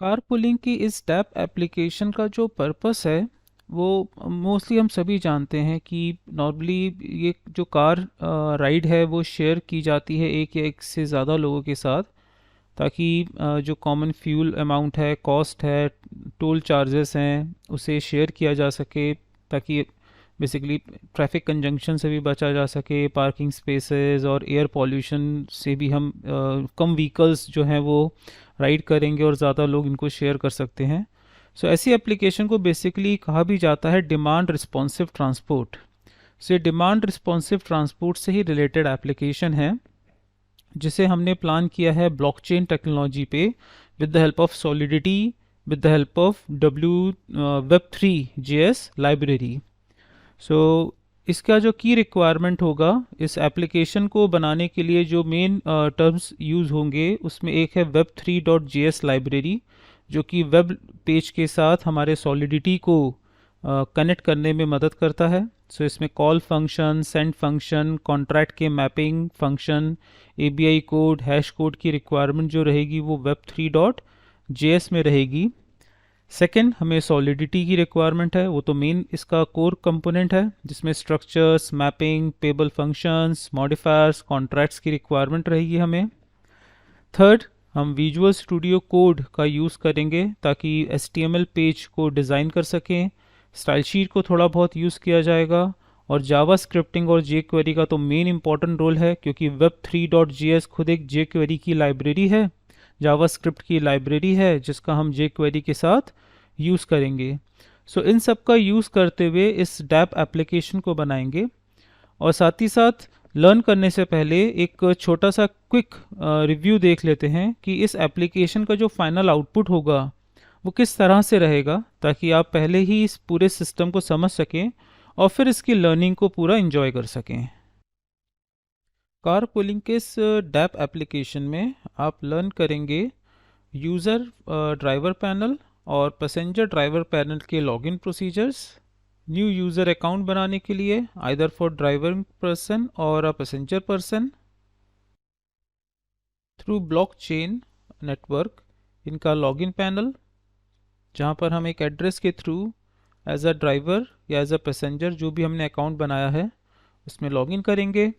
Carpooling की इस tab application का जो पर्पस है वो मोस्टली हम सभी जानते हैं कि नॉर्मली ये जो कार राइड है वो शेयर की जाती है एक या एक से ज़्यादा लोगों के साथ, ताकि जो कॉमन फ्यूल अमाउंट है, कॉस्ट है, टोल चार्जेस हैं, उसे शेयर किया जा सके, ताकि बेसिकली ट्रैफिक कंजंक्शन से भी बचा जा सके, पार्किंग स्पेसेस और एयर पॉल्यूशन से भी हम कम व्हीकल्स जो हैं वो राइड करेंगे और ज़्यादा लोग इनको शेयर कर सकते हैं। सो ऐसी एप्लीकेशन को बेसिकली कहा भी जाता है डिमांड रिस्पॉन्सिव ट्रांसपोर्ट। सो ये डिमांड रिस्पॉन्सिव ट्रांसपोर्ट से ही रिलेटेड एप्लीकेशन है, जिसे हमने प्लान किया है ब्लॉकचेन टेक्नोलॉजी पे, with the help of solidity, with the help of W web three J S library. So इसका जो की रिक्वायरमेंट होगा इस एप्लीकेशन को बनाने के लिए, जो मेन टर्म्स यूज़ होंगे उसमें एक है web three dot J S library, जो कि वेब पेज के साथ हमारे सॉलिडिटी को कनेक्ट करने में मदद करता है। सो इसमें call function, send function, contract के mapping function, ABI code, hash code की रिक्वायरमेंट जो रहेगी वो web three dot J S में रहेगी। सेकेंड, हमें सॉलिडिटी की रिक्वायरमेंट है, वो तो मेन इसका कोर कंपोनेंट है, जिसमें structures, mapping, payable functions, modifiers, contracts की रिक्वायरमेंट रहेगी हमें। थर्ड, हम विजुअल स्टूडियो कोड का यूज़ करेंगे ताकि HTML पेज को डिज़ाइन कर सकें। स्टाइल शीट को थोड़ा बहुत यूज़ किया जाएगा। और जावा स्क्रिप्टिंग और जे क्वेरी का तो मेन इंपॉर्टेंट रोल है, क्योंकि web three dot G S खुद एक जे क्वेरी की लाइब्रेरी है, जावा स्क्रिप्ट की लाइब्रेरी है, जिसका हम जे क्वेरी के साथ यूज़ करेंगे। सो इन सब का यूज़ करते हुए इस डैप एप्लीकेशन को बनाएंगे। और साथ ही साथ लर्न करने से पहले एक छोटा सा क्विक रिव्यू देख लेते हैं कि इस एप्लीकेशन का जो फाइनल आउटपुट होगा वो किस तरह से रहेगा, ताकि आप पहले ही इस पूरे सिस्टम को समझ सकें और फिर इसकी लर्निंग को पूरा एंजॉय कर सकें। कार पुलिंग के इस डैप एप्लीकेशन में आप लर्न करेंगे यूज़र ड्राइवर पैनल और पैसेंजर ड्राइवर पैनल के login procedures, new user account बनाने के लिए आइदर फॉर ड्राइवर पर्सन और a passenger person through blockchain network, इनका लॉगिन पैनल, जहाँ पर हम एक एड्रेस के थ्रू एज अ ड्राइवर या एज अ पैसेंजर जो भी हमने अकाउंट बनाया है उसमें लॉगिन करेंगे।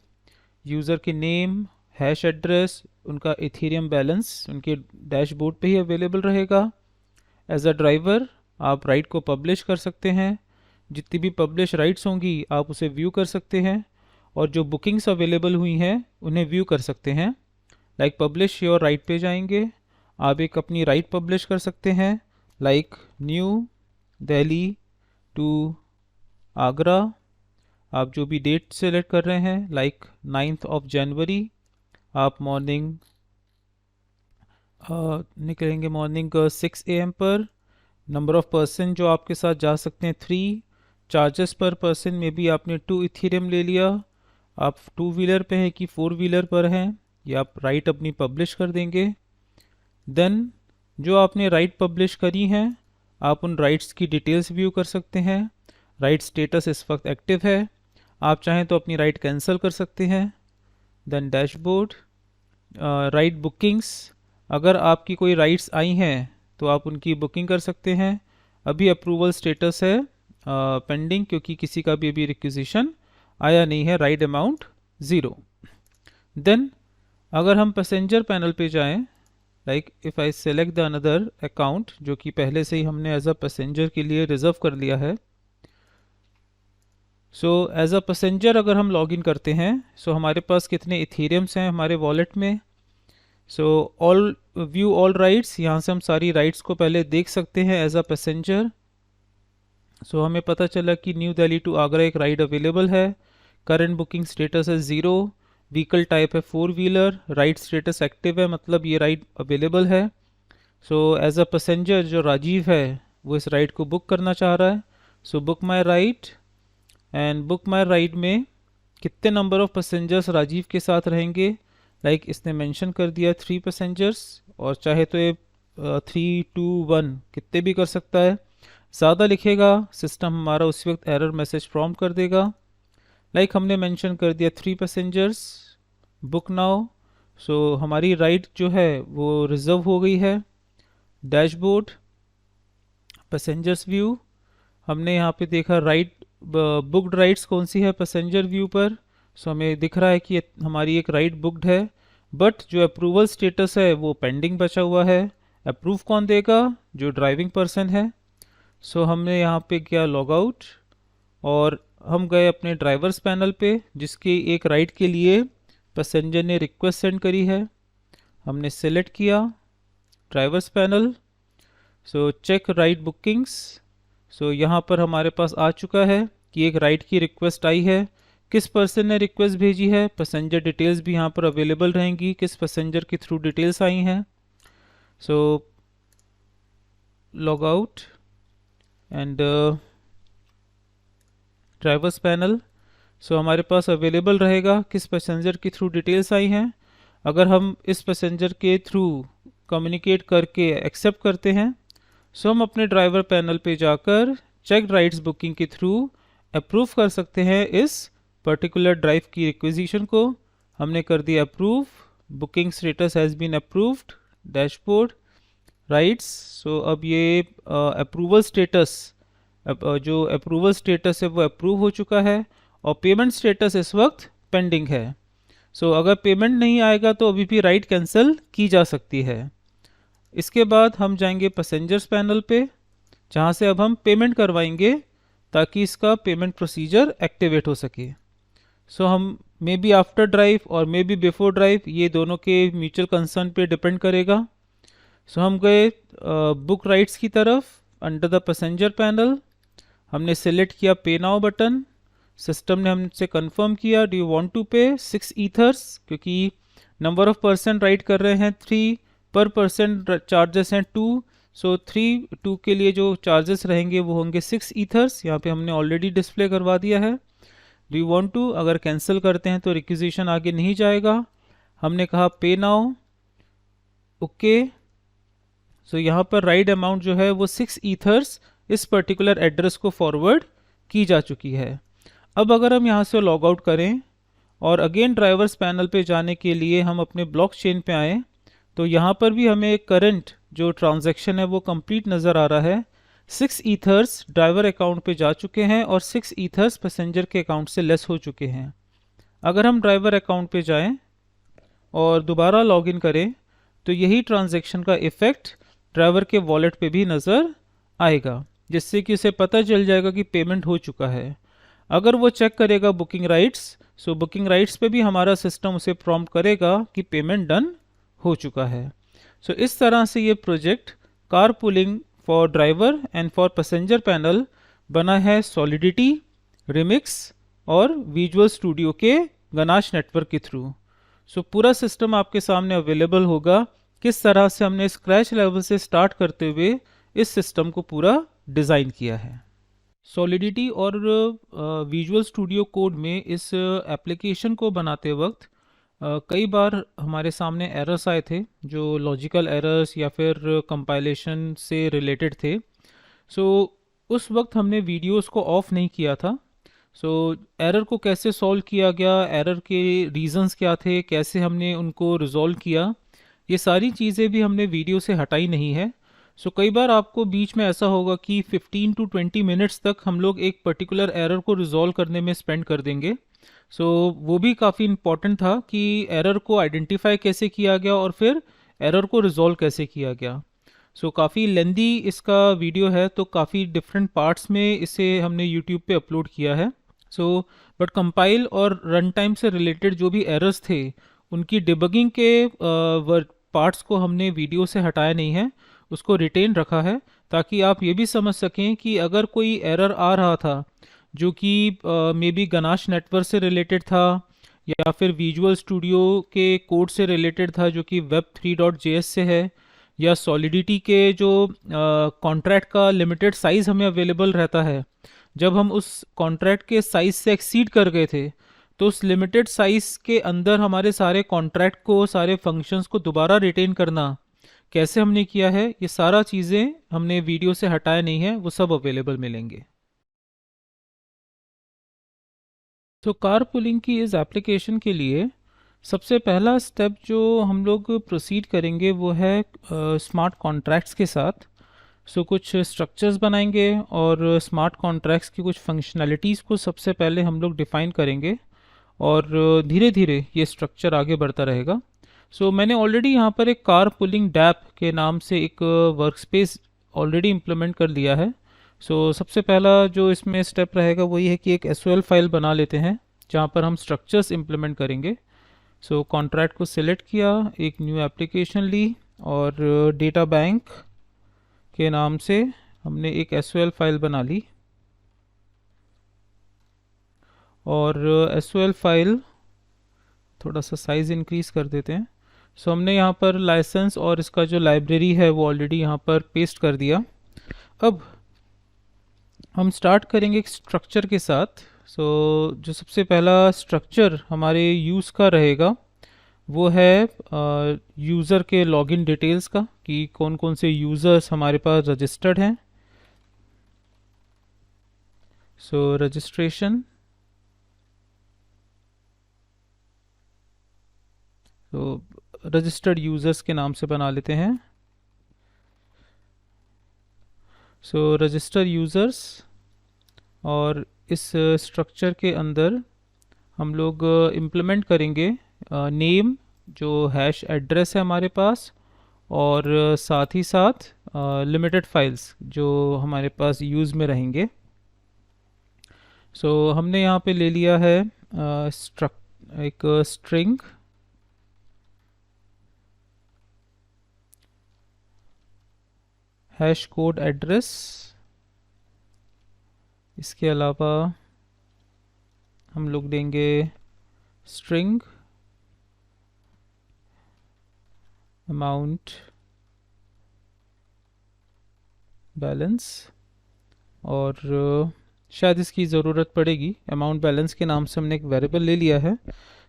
यूज़र के नेम, हैश एड्रेस, उनका इथेरियम बैलेंस उनके डैशबोर्ड पे ही अवेलेबल रहेगा। एज अ ड्राइवर आप राइट को पब्लिश कर सकते हैं, जितनी भी पब्लिश राइट्स होंगी आप उसे व्यू कर सकते हैं, और जो बुकिंग्स अवेलेबल हुई हैं उन्हें व्यू कर सकते हैं। लाइक पब्लिश योर राइट पे जाएंगे, आप एक अपनी राइट पब्लिश कर सकते हैं, like new Delhi to Agra. आप जो भी डेट सेलेक्ट कर रहे हैं, लाइक 9th ऑफ जनवरी, आप मॉर्निंग निकलेंगे मॉर्निंग 6 AM पर। नंबर ऑफ़ पर्सन जो आपके साथ जा सकते हैं 3। चार्जेस पर पर्सन में भी आपने 2 इथेरियम ले लिया। आप टू व्हीलर पे हैं कि फोर व्हीलर पर हैं, ये आप राइट अपनी पब्लिश कर देंगे। देन जो आपने राइट पब्लिश करी हैं आप उन राइट्स की डिटेल्स व्यू कर सकते हैं। राइट स्टेटस इस वक्त एक्टिव है, आप चाहें तो अपनी राइट कैंसिल कर सकते हैं। देन डैशबोर्ड, राइट बुकिंग्स, अगर आपकी कोई राइट्स आई हैं तो आप उनकी बुकिंग कर सकते हैं। अभी अप्रूवल स्टेटस है पेंडिंग, क्योंकि किसी का भी अभी रिक्विजिशन आया नहीं है, राइट अमाउंट 0। देन अगर हम पैसेंजर पैनल पे जाएं, like if I select the another account जो कि पहले से ही हमने एज अ पैसेंजर के लिए रिजर्व कर लिया है। सो एज अ पैसेंजर अगर हम लॉगिन करते हैं, सो हमारे पास कितने इथेरियम्स हैं हमारे वॉलेट में। So all view all rights, यहाँ से हम सारी राइट्स को पहले देख सकते हैं एज अ पैसेंजर। सो हमें पता चला कि न्यू दिल्ली टू आगरा एक राइड अवेलेबल है। करंट बुकिंग स्टेटस है 0। व्हीकल टाइप है four wheeler. Ride status active है, मतलब ये राइड अवेलेबल है। सो एज अ पैसेंजर जो राजीव है वो इस राइड को बुक करना चाह रहा है। So book my ride, and book my ride में कितने नंबर ऑफ पैसेंजर्स राजीव के साथ रहेंगे, लाइक इसने मेंशन कर दिया 3 पैसेंजर्स, और चाहे तो ये 3, 2, 1 कितने भी कर सकता है। ज़्यादा लिखेगा सिस्टम हमारा उसी वक्त एरर मैसेज प्रॉम्प्ट कर देगा। लाइक हमने मेंशन कर दिया 3 पैसेंजर्स, बुक नाउ। सो हमारी राइड जो है वो रिज़र्व हो गई है। Dashboard, passengers view. हमने यहाँ पे देखा राइट, बुकड राइड्स कौन सी है पैसेंजर व्यू पर। सो हमें दिख रहा है कि हमारी एक राइड बुकड है, बट जो अप्रूवल स्टेटस है वो पेंडिंग बचा हुआ है। अप्रूव कौन देगा? जो ड्राइविंग पर्सन है। सो हमने यहाँ पे किया लॉग आउट और हम गए अपने ड्राइवर्स पैनल पे, जिसकी एक राइड के लिए पैसेंजर ने रिक्वेस्ट सेंड करी है। हमने सेलेक्ट किया drivers panel. So check ride bookings. So यहाँ पर हमारे पास आ चुका है कि एक राइड की रिक्वेस्ट आई है। किस पर्सन ने रिक्वेस्ट भेजी है, पैसेंजर डिटेल्स भी यहाँ पर अवेलेबल रहेंगी, किस पैसेंजर के थ्रू डिटेल्स आई हैं। So log out and drivers panel. So हमारे पास अवेलेबल रहेगा किस पैसेंजर के थ्रू डिटेल्स आई हैं। अगर हम इस पैसेंजर के थ्रू कम्युनिकेट करके एक्सेप्ट करते हैं, सो हम अपने ड्राइवर पैनल पे जाकर चेक राइड्स बुकिंग के थ्रू अप्रूव कर सकते हैं इस पर्टिकुलर ड्राइव की रिक्वेजिशन को। हमने कर दिया approve, booking status has been approved, dashboard, rights. So अब ये अप्रूवल स्टेटस, जो अप्रूवल स्टेटस है वो अप्रूव हो चुका है और पेमेंट स्टेटस इस वक्त पेंडिंग है। सो अगर पेमेंट नहीं आएगा तो अभी भी राइड कैंसिल की जा सकती है। इसके बाद हम जाएंगे पैसेंजर्स पैनल पे, जहाँ से अब हम पेमेंट करवाएंगे ताकि इसका पेमेंट प्रोसीजर एक्टिवेट हो सके। सो हम मे बी आफ्टर ड्राइव और मे बी बिफोर ड्राइव, ये दोनों के म्यूचुअल कंसर्न पे डिपेंड करेगा। सो हम गए बुक राइट्स की तरफ अंडर द पैसेंजर पैनल। हमने सेलेक्ट किया पे नाउ बटन। सिस्टम ने हमसे कंफर्म किया डू यू वांट टू पे 6 ईथर्स, क्योंकि नंबर ऑफ पर्सन राइड कर रहे हैं 3, पर पर्सन चार्जेस हैं 2। सो 2 के लिए जो चार्जेस रहेंगे वो होंगे 6 ईथर्स। यहाँ पे हमने ऑलरेडी डिस्प्ले करवा दिया है। डू यू वांट टू, अगर कैंसिल करते हैं तो रिक्विजिशन आगे नहीं जाएगा। हमने कहा पे नाउ, ओके। सो यहाँ पर राइड अमाउंट जो है वो 6 ईथर्स इस पर्टिकुलर एड्रेस को फॉरवर्ड की जा चुकी है। अब अगर हम यहाँ से लॉग आउट करें और अगेन ड्राइवर्स पैनल पे जाने के लिए हम अपने ब्लॉकचेन पे आएँ, तो यहाँ पर भी हमें करंट जो ट्रांजैक्शन है वो कंप्लीट नज़र आ रहा है। 6 ईथर्स ड्राइवर अकाउंट पे जा चुके हैं और 6 ईथर्स पैसेंजर के अकाउंट से लेस हो चुके हैं। अगर हम ड्राइवर अकाउंट पे जाएं और दोबारा लॉगिन करें तो यही ट्रांजैक्शन का इफ़ेक्ट ड्राइवर के वॉलेट पे भी नज़र आएगा, जिससे कि उसे पता चल जाएगा कि पेमेंट हो चुका है। अगर वो चेक करेगा बुकिंग राइट्स, सो बुकिंग राइट्स पे भी हमारा सिस्टम उसे प्रॉम्प्ट करेगा कि पेमेंट डन हो चुका है। सो इस तरह से ये project car pulling for driver and for passenger panel बना है सॉलिडिटी, रिमिक्स और विजुअल स्टूडियो के गनाश नेटवर्क के थ्रू। सो पूरा सिस्टम आपके सामने अवेलेबल होगा, किस तरह से हमने स्क्रैच लेवल से स्टार्ट करते हुए इस सिस्टम को पूरा डिज़ाइन किया है। सॉलिडिटी और विजुअल स्टूडियो कोड में इस एप्लीकेशन को बनाते वक्त कई बार हमारे सामने एरर्स आए थे, जो लॉजिकल एरर्स या फिर कंपाइलेशन से रिलेटेड थे। सो उस वक्त हमने वीडियोस को ऑफ नहीं किया था। सो एरर को कैसे सॉल्व किया गया, एरर के रीजंस क्या थे, कैसे हमने उनको रिजॉल्व किया, ये सारी चीज़ें भी हमने वीडियो से हटाई नहीं है। सो कई बार आपको बीच में ऐसा होगा कि 15 to 20 मिनट्स तक हम लोग एक पर्टिकुलर एरर को रिजॉल्व करने में स्पेंड कर देंगे। सो वो भी काफ़ी इम्पॉर्टेंट था कि एरर को आइडेंटिफाई कैसे किया गया और फिर एरर को रिजॉल्व कैसे किया गया। सो काफ़ी लेंदी इसका वीडियो है, तो काफ़ी डिफरेंट पार्ट्स में इसे हमने यूट्यूब पे अपलोड किया है। सो बट कंपाइल और रन टाइम से रिलेटेड जो भी एरर्स थे उनकी डिबगिंग के पार्ट्स को हमने वीडियो से हटाया नहीं है, उसको रिटेन रखा है, ताकि आप ये भी समझ सकें कि अगर कोई एरर आ रहा था जो कि मे बी गनाश नेटवर्क से रिलेटेड था या फिर विजुअल स्टूडियो के कोड से रिलेटेड था जो कि web3.js से है, या सॉलिडिटी के जो कॉन्ट्रैक्ट का लिमिटेड साइज़ हमें अवेलेबल रहता है, जब हम उस कॉन्ट्रैक्ट के साइज़ से एक्सीड कर गए थे तो उस लिमिटेड साइज़ के अंदर हमारे सारे कॉन्ट्रैक्ट को, सारे फंक्शंस को दोबारा रिटेन करना कैसे हमने किया है, ये सारा चीज़ें हमने वीडियो से हटाया नहीं है, वो सब अवेलेबल मिलेंगे। तो कार पुलिंग की इस एप्लीकेशन के लिए सबसे पहला स्टेप जो हम लोग प्रोसीड करेंगे वो है स्मार्ट कॉन्ट्रैक्ट्स के साथ। सो कुछ स्ट्रक्चर्स बनाएंगे और स्मार्ट कॉन्ट्रैक्ट्स की कुछ फंक्शनैलिटीज़ को सबसे पहले हम लोग डिफ़ाइन करेंगे, और धीरे धीरे ये स्ट्रक्चर आगे बढ़ता रहेगा। सो मैंने ऑलरेडी यहाँ पर एक कार पुलिंग डैप के नाम से एक वर्कस्पेस ऑलरेडी इम्प्लीमेंट कर लिया है। सो सबसे पहला जो इसमें स्टेप रहेगा वही है कि एक एसओएल फाइल बना लेते हैं जहाँ पर हम स्ट्रक्चर्स इम्प्लीमेंट करेंगे। सो कॉन्ट्रैक्ट को सिलेक्ट किया, एक न्यू एप्लीकेशन ली और डेटा बैंक के नाम से हमने एक एसओएल फाइल बना ली। और एसओएल फाइल थोड़ा सा साइज़ इंक्रीज़ कर देते हैं। सो हमने यहाँ पर लाइसेंस और इसका जो लाइब्रेरी है वो ऑलरेडी यहाँ पर पेस्ट कर दिया। अब हम स्टार्ट करेंगे एक स्ट्रक्चर के साथ। सो जो सबसे पहला स्ट्रक्चर हमारे यूज़ का रहेगा वो है यूज़र के लॉगिन डिटेल्स का, कि कौन कौन से यूज़र्स हमारे पास रजिस्टर्ड हैं। सो रजिस्ट्रेशन, तो रजिस्टर्ड यूज़र्स के नाम से बना लेते हैं। सो रजिस्टर यूज़र्स, और इस स्ट्रक्चर के अंदर हम लोग इम्प्लीमेंट करेंगे नेम जो हैश एड्रेस है हमारे पास, और साथ ही साथ लिमिटेड फाइल्स जो हमारे पास यूज़ में रहेंगे। सो हमने यहाँ पे ले लिया है एक स्ट्रिंग, हैश कोड एड्रेस। इसके अलावा हम लोग देंगे स्ट्रिंग अमाउंट बैलेंस, और शायद इसकी ज़रूरत पड़ेगी। अमाउंट बैलेंस के नाम से हमने एक वेरिएबल ले लिया है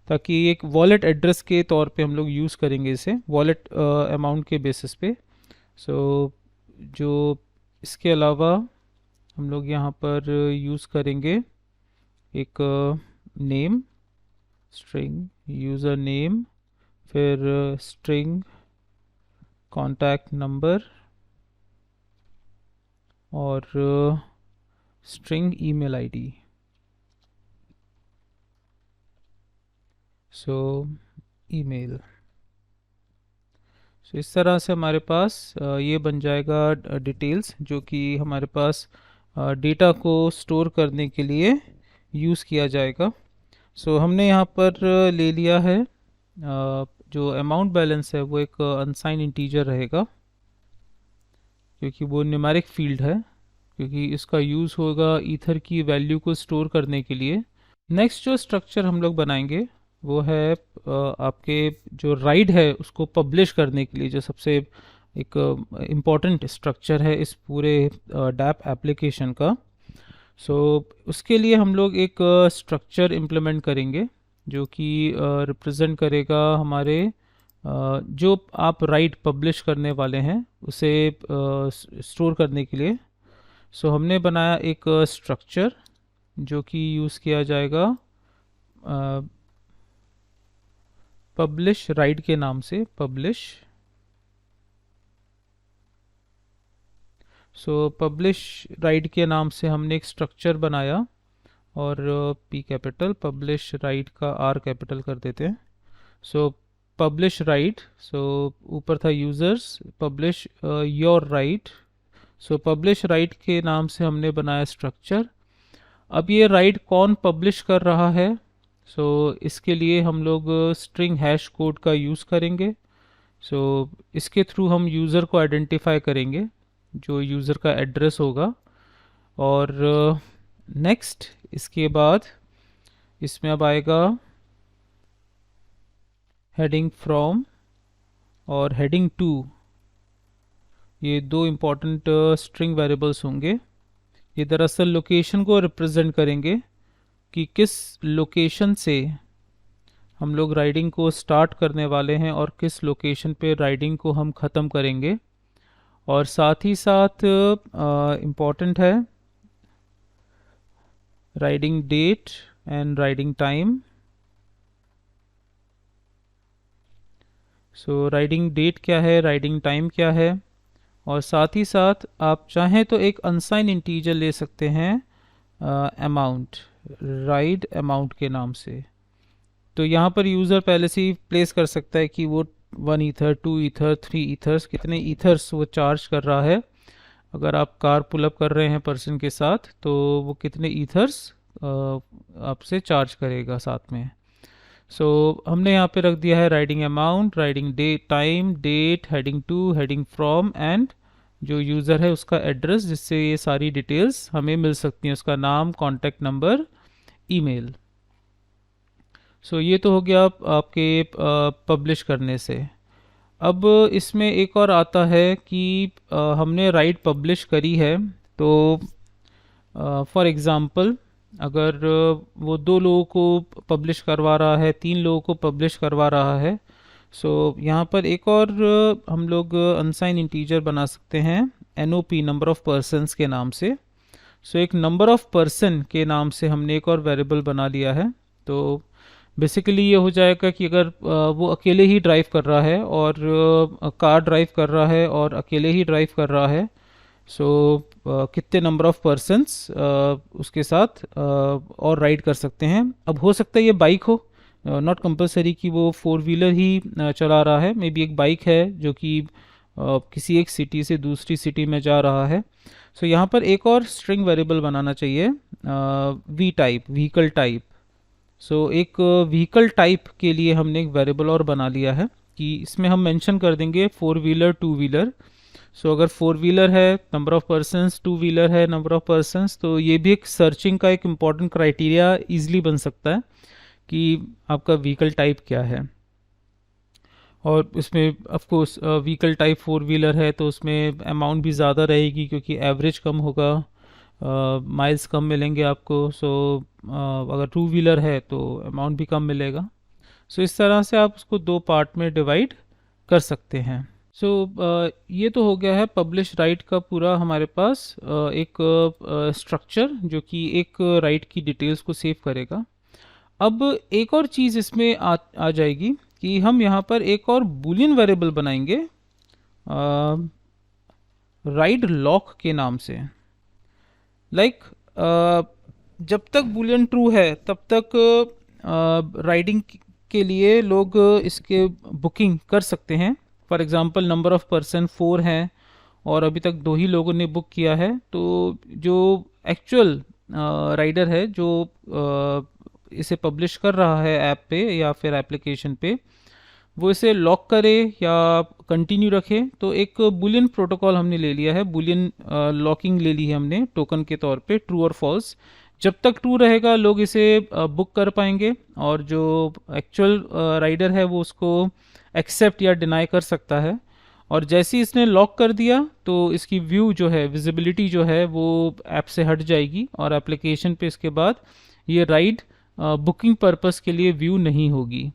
ताकि एक वॉलेट एड्रेस के तौर पे हम लोग यूज़ करेंगे इसे, वॉलेट अमाउंट के बेसिस पे। सो जो इसके अलावा हम लोग यहाँ पर यूज़ करेंगे एक नेम, स्ट्रिंग यूज़र नेम, फिर स्ट्रिंग कॉन्टैक्ट नंबर, और string email ID. So email. So इस तरह से हमारे पास ये बन जाएगा डिटेल्स जो कि हमारे पास डेटा को स्टोर करने के लिए यूज़ किया जाएगा। सो हमने यहाँ पर ले लिया है जो अमाउंट बैलेंस है वो एक अनसाइन इंटीजर रहेगा, क्योंकि वो न्यूमेरिक फील्ड है, क्योंकि इसका यूज़ होगा ईथर की वैल्यू को स्टोर करने के लिए। नेक्स्ट जो स्ट्रक्चर हम लोग बनाएंगे वो है आपके जो राइड है उसको पब्लिश करने के लिए, जो सबसे एक इम्पॉर्टेंट स्ट्रक्चर है इस पूरे डैप एप्लीकेशन का। सो उसके लिए हम लोग एक स्ट्रक्चर इम्प्लीमेंट करेंगे जो कि रिप्रेजेंट करेगा हमारे जो आप राइट पब्लिश करने वाले हैं उसे स्टोर करने के लिए। सो हमने बनाया एक स्ट्रक्चर जो कि यूज़ किया जाएगा पब्लिश राइट के नाम से, पब्लिश। सो पब्लिश राइट के नाम से हमने एक स्ट्रक्चर बनाया, और पी कैपिटल, पब्लिश राइट का आर कैपिटल कर देते हैं। सो पब्लिश राइट, सो ऊपर था users, publish your right. So publish right के नाम से हमने बनाया स्ट्रक्चर। अब ये राइट कौन पब्लिश कर रहा है, सो इसके लिए हम लोग स्ट्रिंग हैश कोड का यूज़ करेंगे। सो इसके थ्रू हम यूज़र को आइडेंटिफाई करेंगे, जो यूज़र का एड्रेस होगा। और नेक्स्ट इसके बाद इसमें अब आएगा हेडिंग फ्रॉम और हेडिंग टू, ये दो इम्पॉर्टेंट स्ट्रिंग वेरिएबल्स होंगे। ये दरअसल लोकेशन को रिप्रेजेंट करेंगे कि किस लोकेशन से हम लोग राइडिंग को स्टार्ट करने वाले हैं और किस लोकेशन पे राइडिंग को हम ख़त्म करेंगे। और साथ ही साथ इम्पॉर्टेंट है riding date and riding time. So riding date क्या है, राइडिंग टाइम क्या है, और साथ ही साथ आप चाहें तो एक अनसाइन इंटीजर ले सकते हैं अमाउंट, राइड अमाउंट के नाम से। तो यहाँ पर यूज़र पहले से ही प्लेस कर सकता है कि वो 1 ईथर, 2 ईथर, 3 ईथर्स, कितने ईथर्स वो चार्ज कर रहा है। अगर आप कार पुलअप कर रहे हैं पर्सन के साथ तो वो कितने ईथर्स आपसे चार्ज करेगा साथ में। सो हमने यहाँ पे रख दिया है riding amount, riding day time, date, heading to, heading from, and जो यूज़र है उसका एड्रेस, जिससे ये सारी डिटेल्स हमें मिल सकती हैं, उसका नाम, कॉन्टैक्ट नंबर, ईमेल। सो ये तो हो गया आपके पब्लिश करने से। अब इसमें एक और आता है कि हमने राइट पब्लिश करी है, तो फॉर एग्ज़ाम्पल अगर वो 2 लोगों को पब्लिश करवा रहा है, 3 लोगों को पब्लिश करवा रहा है, सो यहाँ पर एक और हम लोग अनसाइन इंटीजर बना सकते हैं NOP, नंबर ऑफ़ पर्सन्स के नाम से। सो एक नंबर ऑफ़ पर्सन के नाम से हमने एक और वेरिएबल बना लिया है। तो बेसिकली ये हो जाएगा कि अगर वो अकेले ही ड्राइव कर रहा है और कार ड्राइव कर रहा है और अकेले ही ड्राइव कर रहा है, सो कितने नंबर ऑफ़ पर्सन्स उसके साथ और राइड कर सकते हैं। अब हो सकता है ये बाइक हो, नॉट कंपलसरी कि वो 4 व्हीलर ही चला रहा है, मे बी एक बाइक है जो कि किसी एक सिटी से दूसरी सिटी में जा रहा है। सो यहाँ पर एक और स्ट्रिंग वेरिएबल बनाना चाहिए, वी टाइप, व्हीकल टाइप। सो एक व्हीकल टाइप के लिए हमने एक वेरिएबल और बना लिया है कि इसमें हम मेंशन कर देंगे 4 व्हीलर, 2 व्हीलर। सो अगर 4 व्हीलर है नंबर ऑफ़ पर्सन्स, 2 व्हीलर है नंबर ऑफ़ पर्सन्स, तो ये भी एक सर्चिंग का एक इम्पॉर्टेंट क्राइटेरिया ईजिली बन सकता है कि आपका व्हीकल टाइप क्या है। और इसमें of course vehicle type 4 wheeler है तो उसमें अमाउंट भी ज़्यादा रहेगी क्योंकि एवरेज कम होगा, माइल्स कम मिलेंगे आपको। सो अगर 2 व्हीलर है तो अमाउंट भी कम मिलेगा। सो इस तरह से आप उसको 2 पार्ट में डिवाइड कर सकते हैं। सो ये तो हो गया है पब्लिश राइट का पूरा हमारे पास एक स्ट्रक्चर जो कि एक राइट की डिटेल्स को सेव करेगा। अब एक और चीज़ इसमें आ जाएगी कि हम यहाँ पर एक और बूलियन वेरिएबल बनाएंगे राइड लॉक के नाम से। लाइक जब तक बूलियन ट्रू है तब तक राइडिंग के लिए लोग इसके बुकिंग कर सकते हैं। For example number of person 4 हैं और अभी तक 2 ही लोगों ने बुक किया है, तो जो एक्चुअल राइडर है जो इसे पब्लिश कर रहा है ऐप पे या फिर एप्लीकेशन पे, वो इसे लॉक करे या कंटिन्यू रखे। तो एक बुलियन प्रोटोकॉल हमने ले लिया है, बुलियन लॉकिंग ले ली है हमने टोकन के तौर पे, ट्रू और फॉल्स। जब तक ट्रू रहेगा लोग इसे बुक कर पाएंगे और जो एक्चुअल राइडर है वो उसको एक्सेप्ट या डिनाई कर सकता है। और जैसे ही इसने लॉक कर दिया तो इसकी व्यू जो है, विजिबिलिटी जो है वो ऐप से हट जाएगी और एप्लीकेशन पे इसके बाद ये राइड बुकिंग पर्पस के लिए व्यू नहीं होगी।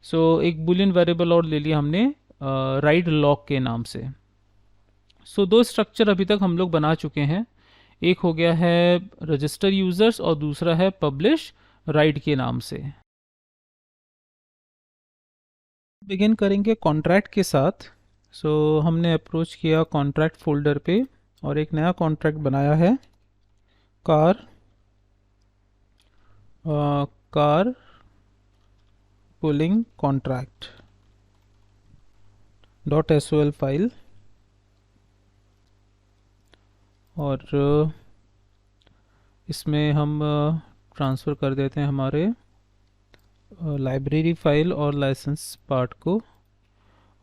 सो एक बुलियन वेरिएबल और ले लिया हमने राइड लॉक के नाम से। सो 2 स्ट्रक्चर अभी तक हम लोग बना चुके हैं, एक हो गया है रजिस्टर यूज़र्स और दूसरा है पब्लिश राइड के नाम से। बिगिन करेंगे कॉन्ट्रैक्ट के साथ। सो हमने अप्रोच किया कॉन्ट्रैक्ट फोल्डर पे और एक नया कॉन्ट्रैक्ट बनाया है car pulling contract .sol file, और इसमें हम ट्रांसफ़र कर देते हैं हमारे लाइब्रेरी फ़ाइल और लाइसेंस पार्ट को,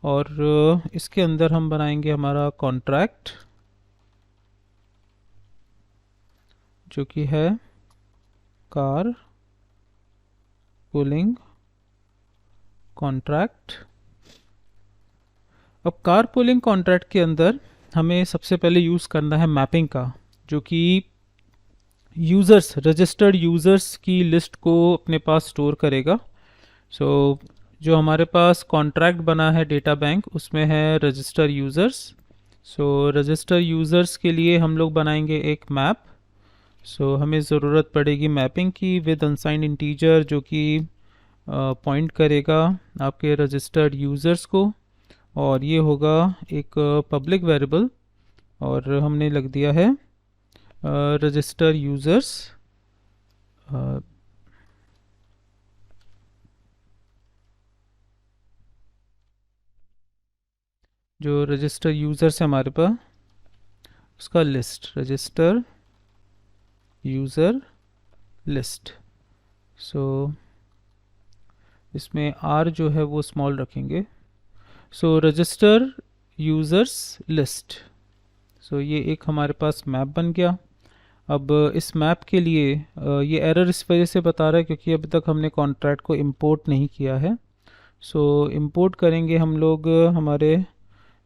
और इसके अंदर हम बनाएंगे हमारा कॉन्ट्रैक्ट जो कि है कार पुलिंग कॉन्ट्रैक्ट। अब कार पुलिंग कॉन्ट्रैक्ट के अंदर हमें सबसे पहले यूज़ करना है मैपिंग का, जो कि यूज़र्स, रजिस्टर्ड यूज़र्स की लिस्ट को अपने पास स्टोर करेगा। सो जो हमारे पास कॉन्ट्रैक्ट बना है डेटा बैंक, उसमें है रजिस्टर यूज़र्स। सो रजिस्टर यूज़र्स के लिए हम लोग बनाएंगे एक मैप। सो हमें ज़रूरत पड़ेगी मैपिंग की विद अनसाइंड इंटीजर, जो कि पॉइंट करेगा आपके रजिस्टर्ड यूज़र्स को। और ये होगा एक पब्लिक वेरिएबल, और हमने लग दिया है रजिस्टर यूज़र्स। जो रजिस्टर यूज़र्स है हमारे पास, उसका लिस्ट, रजिस्टर यूज़र लिस्ट। सो इसमें आर जो है वो स्मॉल रखेंगे। सो रजिस्टर यूज़र्स लिस्ट। सो ये एक हमारे पास मैप बन गया। अब इस मैप के लिए ये एरर इस वजह से बता रहा है क्योंकि अभी तक हमने कॉन्ट्रैक्ट को इंपोर्ट नहीं किया है। सो इंपोर्ट करेंगे हम लोग हमारे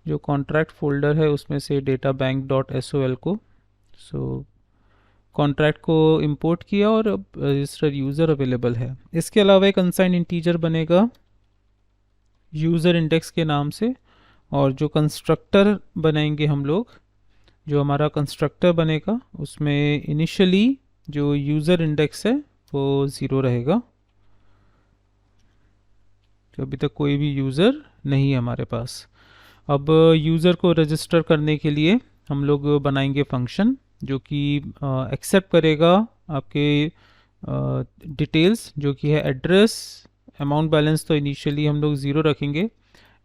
जो कॉन्ट्रैक्ट फोल्डर है उसमें से databank.sol को। सो कॉन्ट्रैक्ट को इंपोर्ट किया और अब रजिस्टर यूज़र अवेलेबल है। इसके अलावा एक अनसाइंड इंटीजर बनेगा यूज़र इंडेक्स के नाम से, और जो कंस्ट्रक्टर बनाएंगे हम लोग, जो हमारा कंस्ट्रक्टर बनेगा उसमें इनिशियली जो यूज़र इंडेक्स है वो 0 रहेगा, तो अभी तक कोई भी यूज़र नहीं है हमारे पास। अब यूज़र को रजिस्टर करने के लिए हम लोग बनाएंगे फंक्शन जो कि एक्सेप्ट करेगा आपके डिटेल्स, जो कि है एड्रेस, अमाउंट बैलेंस तो इनिशियली हम लोग 0 रखेंगे,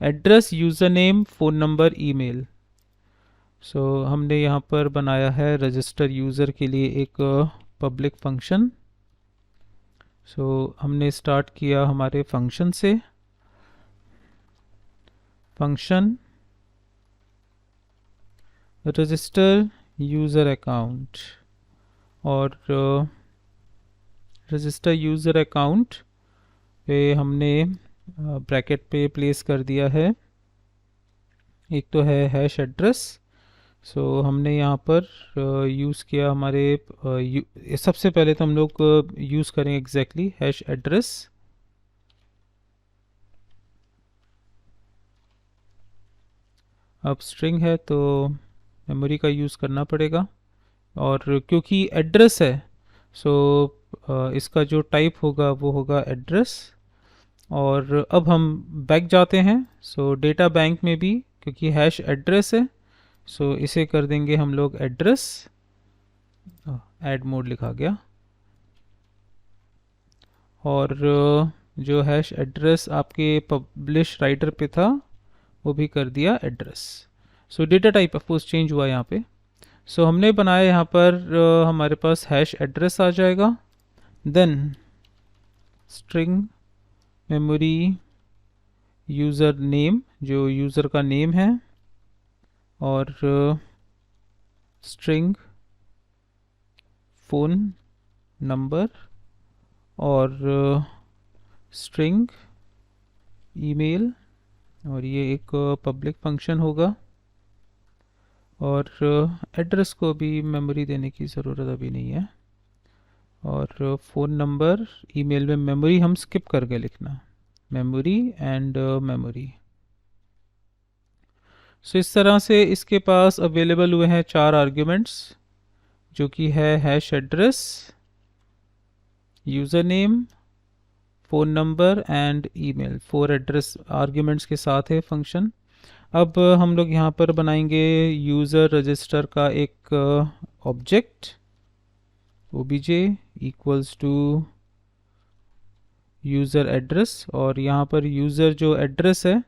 address, user name, phone number, email. So हमने यहाँ पर बनाया है रजिस्टर यूज़र के लिए एक पब्लिक फंक्शन। सो हमने स्टार्ट किया हमारे फंक्शन से, फंक्शन रजिस्टर यूज़र अकाउंट, और रजिस्टर यूज़र अकाउंट पे हमने ब्रैकेट पे प्लेस कर दिया है, एक तो है हैश एड्रेस। सो हमने यहाँ पर यूज़ किया हमारे सबसे पहले तो हम लोग यूज़ करेंगे एग्जैक्टली हैश एड्रेस। अब स्ट्रिंग है तो मेमोरी का यूज़ करना पड़ेगा, और क्योंकि एड्रेस है सो इसका जो टाइप होगा वो होगा एड्रेस। और अब हम बैक जाते हैं। सो डेटा बैंक में भी क्योंकि हैश एड्रेस है सो इसे कर देंगे हम लोग एड्रेस, ऐड मोड लिखा गया, और जो हैश एड्रेस आपके पब्लिश राइटर पे था वो भी कर दिया address. So data type of course change हुआ यहाँ पे। सो हमने बनाया यहाँ पर हमारे पास हैश एड्रेस आ जाएगा, then string memory user name, जो यूज़र का नेम है, और स्ट्रिंग फ़ोन नंबर, और स्ट्रिंग ईमेल, और ये एक पब्लिक फंक्शन होगा। और एड्रेस को भी मेमोरी देने की ज़रूरत अभी नहीं है, और फ़ोन नंबर, ईमेल में मेमोरी हम स्किप कर गए लिखना, मेमोरी एंड मेमोरी। सो इस तरह से इसके पास अवेलेबल हुए हैं 4 आर्ग्यूमेंट्स, जो कि है hash address, user name, phone number and email. 4 address arguments के साथ है फंक्शन। अब हम लोग यहाँ पर बनाएंगे यूज़र रजिस्टर का एक object obj equals to user address, और यहाँ पर यूज़र जो एड्रेस है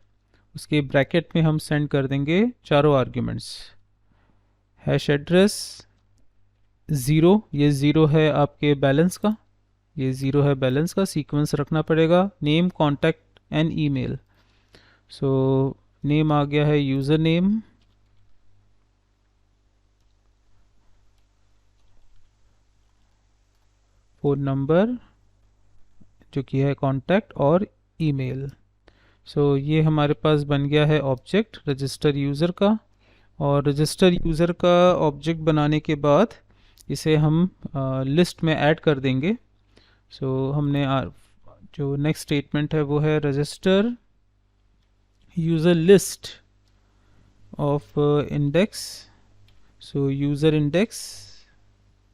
उसके ब्रैकेट में हम सेंड कर देंगे चारों आर्ग्यूमेंट्स। हैश एड्रेस 0, ये 0 है आपके बैलेंस का, ये 0 है बैलेंस का, सीक्वेंस रखना पड़ेगा, name, contact and email. So name आ गया है यूज़र नेम, फ़ोन नंबर जो कि है कॉन्टैक्ट, और ईमेल। सो ये हमारे पास बन गया है ऑब्जेक्ट रजिस्टर यूज़र का। और रजिस्टर यूज़र का ऑब्जेक्ट बनाने के बाद इसे हम लिस्ट में ऐड कर देंगे। सो हमने जो नेक्स्ट स्टेटमेंट है वो है register user list of index. So user index,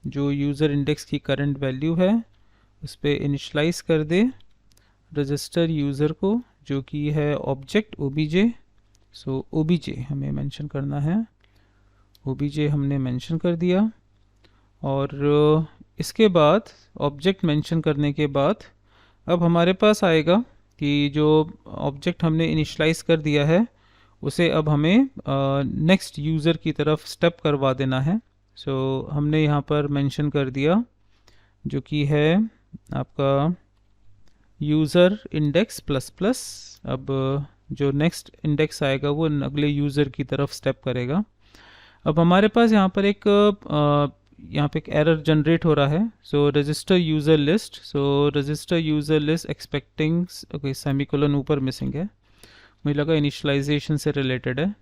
जो यूज़र इंडेक्स की करंट वैल्यू है उस पर इनिशलाइज कर दे रजिस्टर यूज़र को, जो कि है ऑब्जेक्ट obj सो obj हमें मेंशन करना है, obj हमने मेंशन कर दिया। और इसके बाद ऑब्जेक्ट मेंशन करने के बाद अब हमारे पास आएगा कि जो ऑब्जेक्ट हमने इनिशलाइज कर दिया है उसे अब हमें नेक्स्ट यूज़र की तरफ स्टेप करवा देना है। सो हमने यहाँ पर मेंशन कर दिया जो कि है आपका यूज़र इंडेक्स प्लस प्लस। अब जो नेक्स्ट इंडेक्स आएगा वो अगले यूज़र की तरफ स्टेप करेगा। अब हमारे पास यहाँ पर यहाँ पे एक एरर जनरेट हो रहा है। So register user list, so register user list expecting, okay semicolon ऊपर मिसिंग है, मुझे लगा इनिशियलाइजेशन से रिलेटेड है।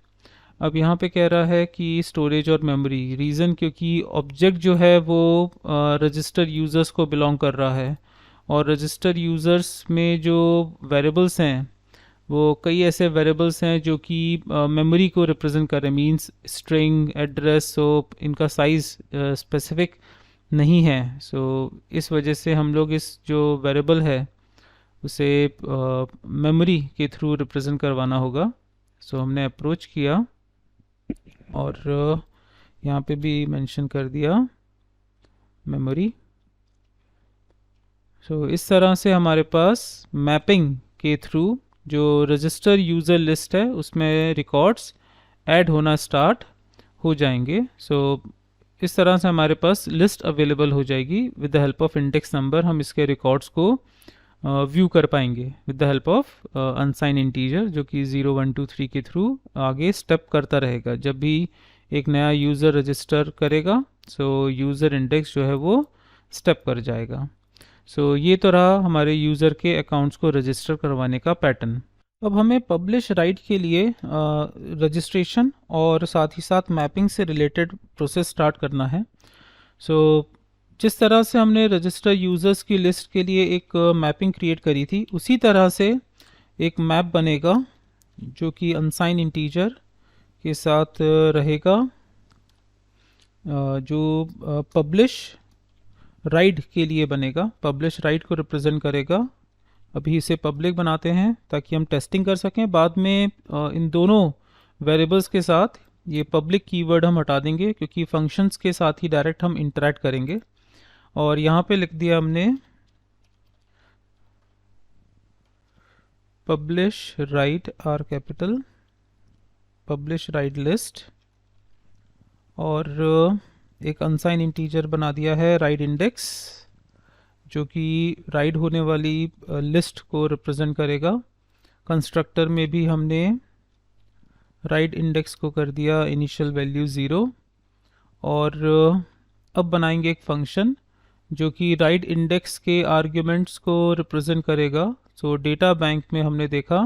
अब यहाँ पे कह रहा है कि स्टोरेज और मेमोरी, रीज़न क्योंकि ऑब्जेक्ट जो है वो रजिस्टर यूज़र्स को बिलोंग कर रहा है और रजिस्टर यूज़र्स में जो वेरिएबल्स हैं वो कई ऐसे वेरिएबल्स हैं जो कि मेमोरी को रिप्रेजेंट कर रहे हैं, मींस स्ट्रिंग, एड्रेस। सो इनका साइज़ स्पेसिफिक नहीं है। सो इस वजह से हम लोग इस जो वेरिएबल है उसे मेमोरी के थ्रू रिप्रेजेंट करवाना होगा। सो हमने अप्रोच किया और यहाँ पे भी मेंशन कर दिया मेमोरी। सो इस तरह से हमारे पास मैपिंग के थ्रू जो रजिस्टर यूज़र लिस्ट है उसमें रिकॉर्ड्स ऐड होना स्टार्ट हो जाएंगे। सो इस तरह से हमारे पास लिस्ट अवेलेबल हो जाएगी। With the help of index number हम इसके रिकॉर्ड्स को व्यू कर पाएंगे with the help of अनसाइन integer, जो कि 0 1 2 3 के थ्रू आगे स्टेप करता रहेगा। जब भी एक नया यूज़र रजिस्टर करेगा सो यूज़र इंडेक्स जो है वो स्टेप कर जाएगा। सो ये तो रहा हमारे यूज़र के अकाउंट्स को रजिस्टर करवाने का पैटर्न। अब हमें पब्लिश राइट के लिए रजिस्ट्रेशन और साथ ही साथ मैपिंग से रिलेटेड प्रोसेस स्टार्ट करना है। सो जिस तरह से हमने रजिस्टर यूज़र्स की लिस्ट के लिए एक मैपिंग क्रिएट करी थी उसी तरह से एक मैप बनेगा जो कि अनसाइन इंटीजर के साथ रहेगा, जो पब्लिश राइट के लिए बनेगा, पब्लिश राइट को रिप्रेजेंट करेगा। अभी इसे पब्लिक बनाते हैं ताकि हम टेस्टिंग कर सकें। बाद में इन दोनों वेरिएबल्स के साथ ये पब्लिक कीवर्ड हम हटा देंगे क्योंकि फंक्शंस के साथ ही डायरेक्ट हम इंटरैक्ट करेंगे। और यहाँ पे लिख दिया हमने publish right are capital, publish ride list, और एक अनसाइन इंटीजर बना दिया है राइट इंडेक्स जो कि राइट होने वाली लिस्ट को रिप्रेजेंट करेगा। कंस्ट्रक्टर में भी हमने राइट इंडेक्स को कर दिया इनिशियल वैल्यू 0। और अब बनाएंगे एक फंक्शन जो कि राइट इंडेक्स के आर्ग्यूमेंट्स को रिप्रेजेंट करेगा। सो डेटा बैंक में हमने देखा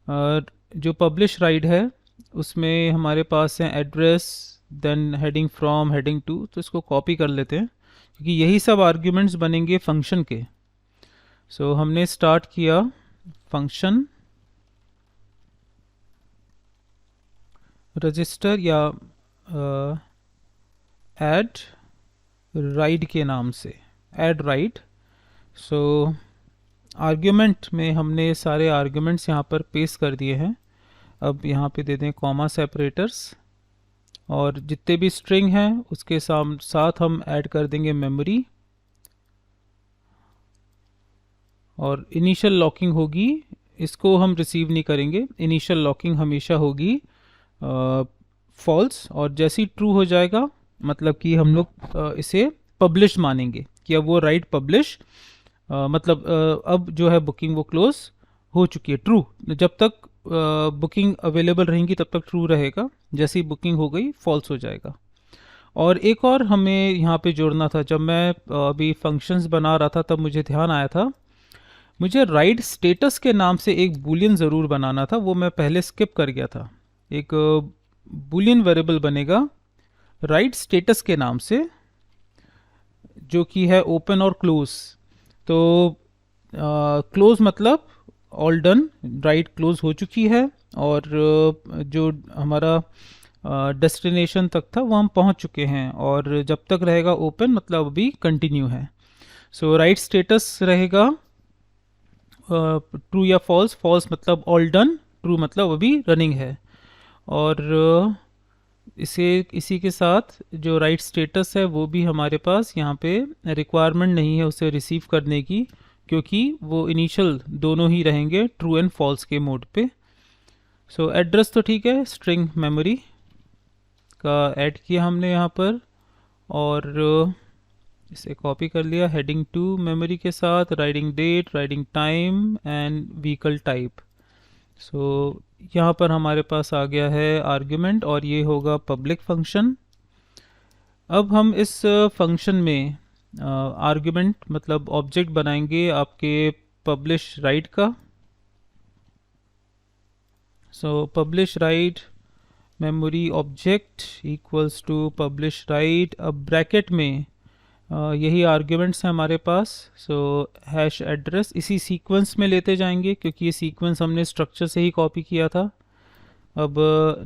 जो पब्लिश राइट है उसमें हमारे पास है address, then heading from, heading to. तो इसको कॉपी कर लेते हैं क्योंकि यही सब आर्ग्यूमेंट्स बनेंगे फंक्शन के। सो हमने स्टार्ट किया फंक्शन रजिस्टर या ऐड राइट के नाम से, ऐड राइट। सो आर्ग्यूमेंट में हमने सारे आर्ग्यूमेंट्स यहाँ पर पेस्ट कर दिए हैं। अब यहाँ पे दे दें कॉमा सेपरेटर्स और जितने भी स्ट्रिंग हैं उसके साथ हम ऐड कर देंगे मेमोरी। और इनिशियल लॉकिंग होगी, इसको हम रिसीव नहीं करेंगे, इनिशियल लॉकिंग हमेशा होगी फॉल्स। और जैसे ही ट्रू हो जाएगा मतलब कि हम लोग इसे पब्लिश मानेंगे कि अब वो राइट पब्लिश, मतलब अब जो है बुकिंग वो क्लोज हो चुकी है। ट्रू, जब तक बुकिंग अवेलेबल रहेंगी तब तक ट्रू रहेगा, जैसे ही बुकिंग हो गई फॉल्स हो जाएगा। और एक और हमें यहाँ पे जोड़ना था, जब मैं अभी फंक्शंस बना रहा था तब मुझे ध्यान आया था मुझे राइट स्टेटस के नाम से एक बूलियन ज़रूर बनाना था, वो मैं पहले स्किप कर गया था। एक बूलियन वेरिएबल बनेगा राइट स्टेटस के नाम से जो कि है ओपन और क्लोज। तो क्लोज मतलब ऑल डन, राइट क्लोज हो चुकी है और जो हमारा डेस्टिनेशन तक था वो हम पहुंच चुके हैं, और जब तक रहेगा ओपन मतलब अभी कंटिन्यू है। सो राइट स्टेटस रहेगा ट्रू या फॉल्स, फॉल्स मतलब ऑल डन, ट्रू मतलब अभी रनिंग है। और इसे इसी के साथ जो राइट स्टेटस है वो भी हमारे पास यहाँ पे रिक्वायरमेंट नहीं है उसे रिसीव करने की, क्योंकि वो इनिशियल दोनों ही रहेंगे ट्रू एंड फॉल्स के मोड पे। सो एड्रेस तो ठीक है, स्ट्रिंग मेमोरी का ऐड किया हमने यहाँ पर, और इसे कॉपी कर लिया हेडिंग टू मेमोरी के साथ, riding date, riding time and vehicle type. So यहाँ पर हमारे पास आ गया है आर्ग्यूमेंट, और ये होगा पब्लिक फंक्शन। अब हम इस फंक्शन में आर्ग्यूमेंट मतलब ऑब्जेक्ट बनाएंगे आपके पब्लिश राइट का। So publish ride memory object equals to publish ride. अब ब्रैकेट में यही आर्ग्यूमेंट्स हैं हमारे पास। सो हैश एड्रेस इसी सीक्वेंस में लेते जाएंगे, क्योंकि ये सीक्वेंस हमने स्ट्रक्चर से ही कॉपी किया था। अब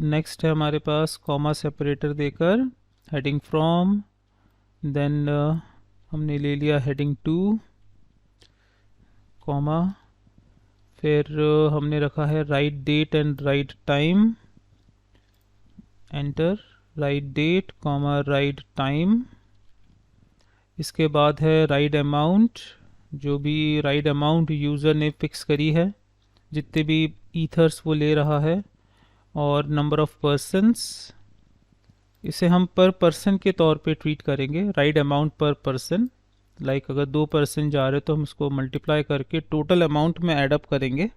नेक्स्ट है हमारे पास कॉमा सेपरेटर देकर हेडिंग फ्रॉम, देन हमने ले लिया हेडिंग टू कॉमा, फिर हमने रखा है right date and right time, enter, right date comma right time. इसके बाद है राइट अमाउंट, जो भी राइट अमाउंट यूज़र ने फिक्स करी है, जितने भी ईथर्स वो ले रहा है, और नंबर ऑफ पर्सन्स, इसे हम पर पर्सन के तौर पे ट्रीट करेंगे, राइट अमाउंट पर पर्सन। लाइक अगर 2 पर्सन जा रहे तो हम उसको मल्टीप्लाई करके टोटल अमाउंट में ऐड अप करेंगे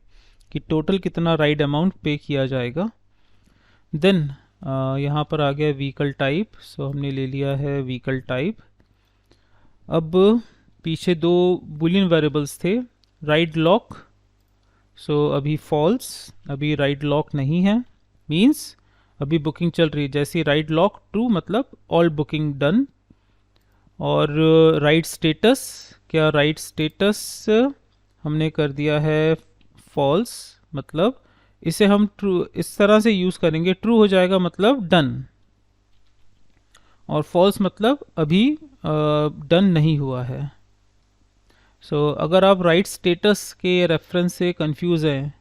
कि टोटल कितना राइट अमाउंट पे किया जाएगा। देन यहाँ पर आ गया व्हीकल टाइप। सो हमने ले लिया है व्हीकल टाइप। अब पीछे 2 बुलियन वेरिएबल्स थे, राइट लॉक, सो अभी फॉल्स, अभी राइट लॉक नहीं है, मीन्स अभी बुकिंग चल रही है। जैसे राइट लॉक ट्रू मतलब ऑल बुकिंग डन। और राइट स्टेटस, क्या राइट स्टेटस हमने कर दिया है फॉल्स, मतलब इसे हम ट्रू इस तरह से यूज़ करेंगे, ट्रू हो जाएगा मतलब डन, और फॉल्स मतलब अभी डन नहीं हुआ है। सो अगर आप राइट स्टेटस के रेफरेंस से कंफ्यूज हैं,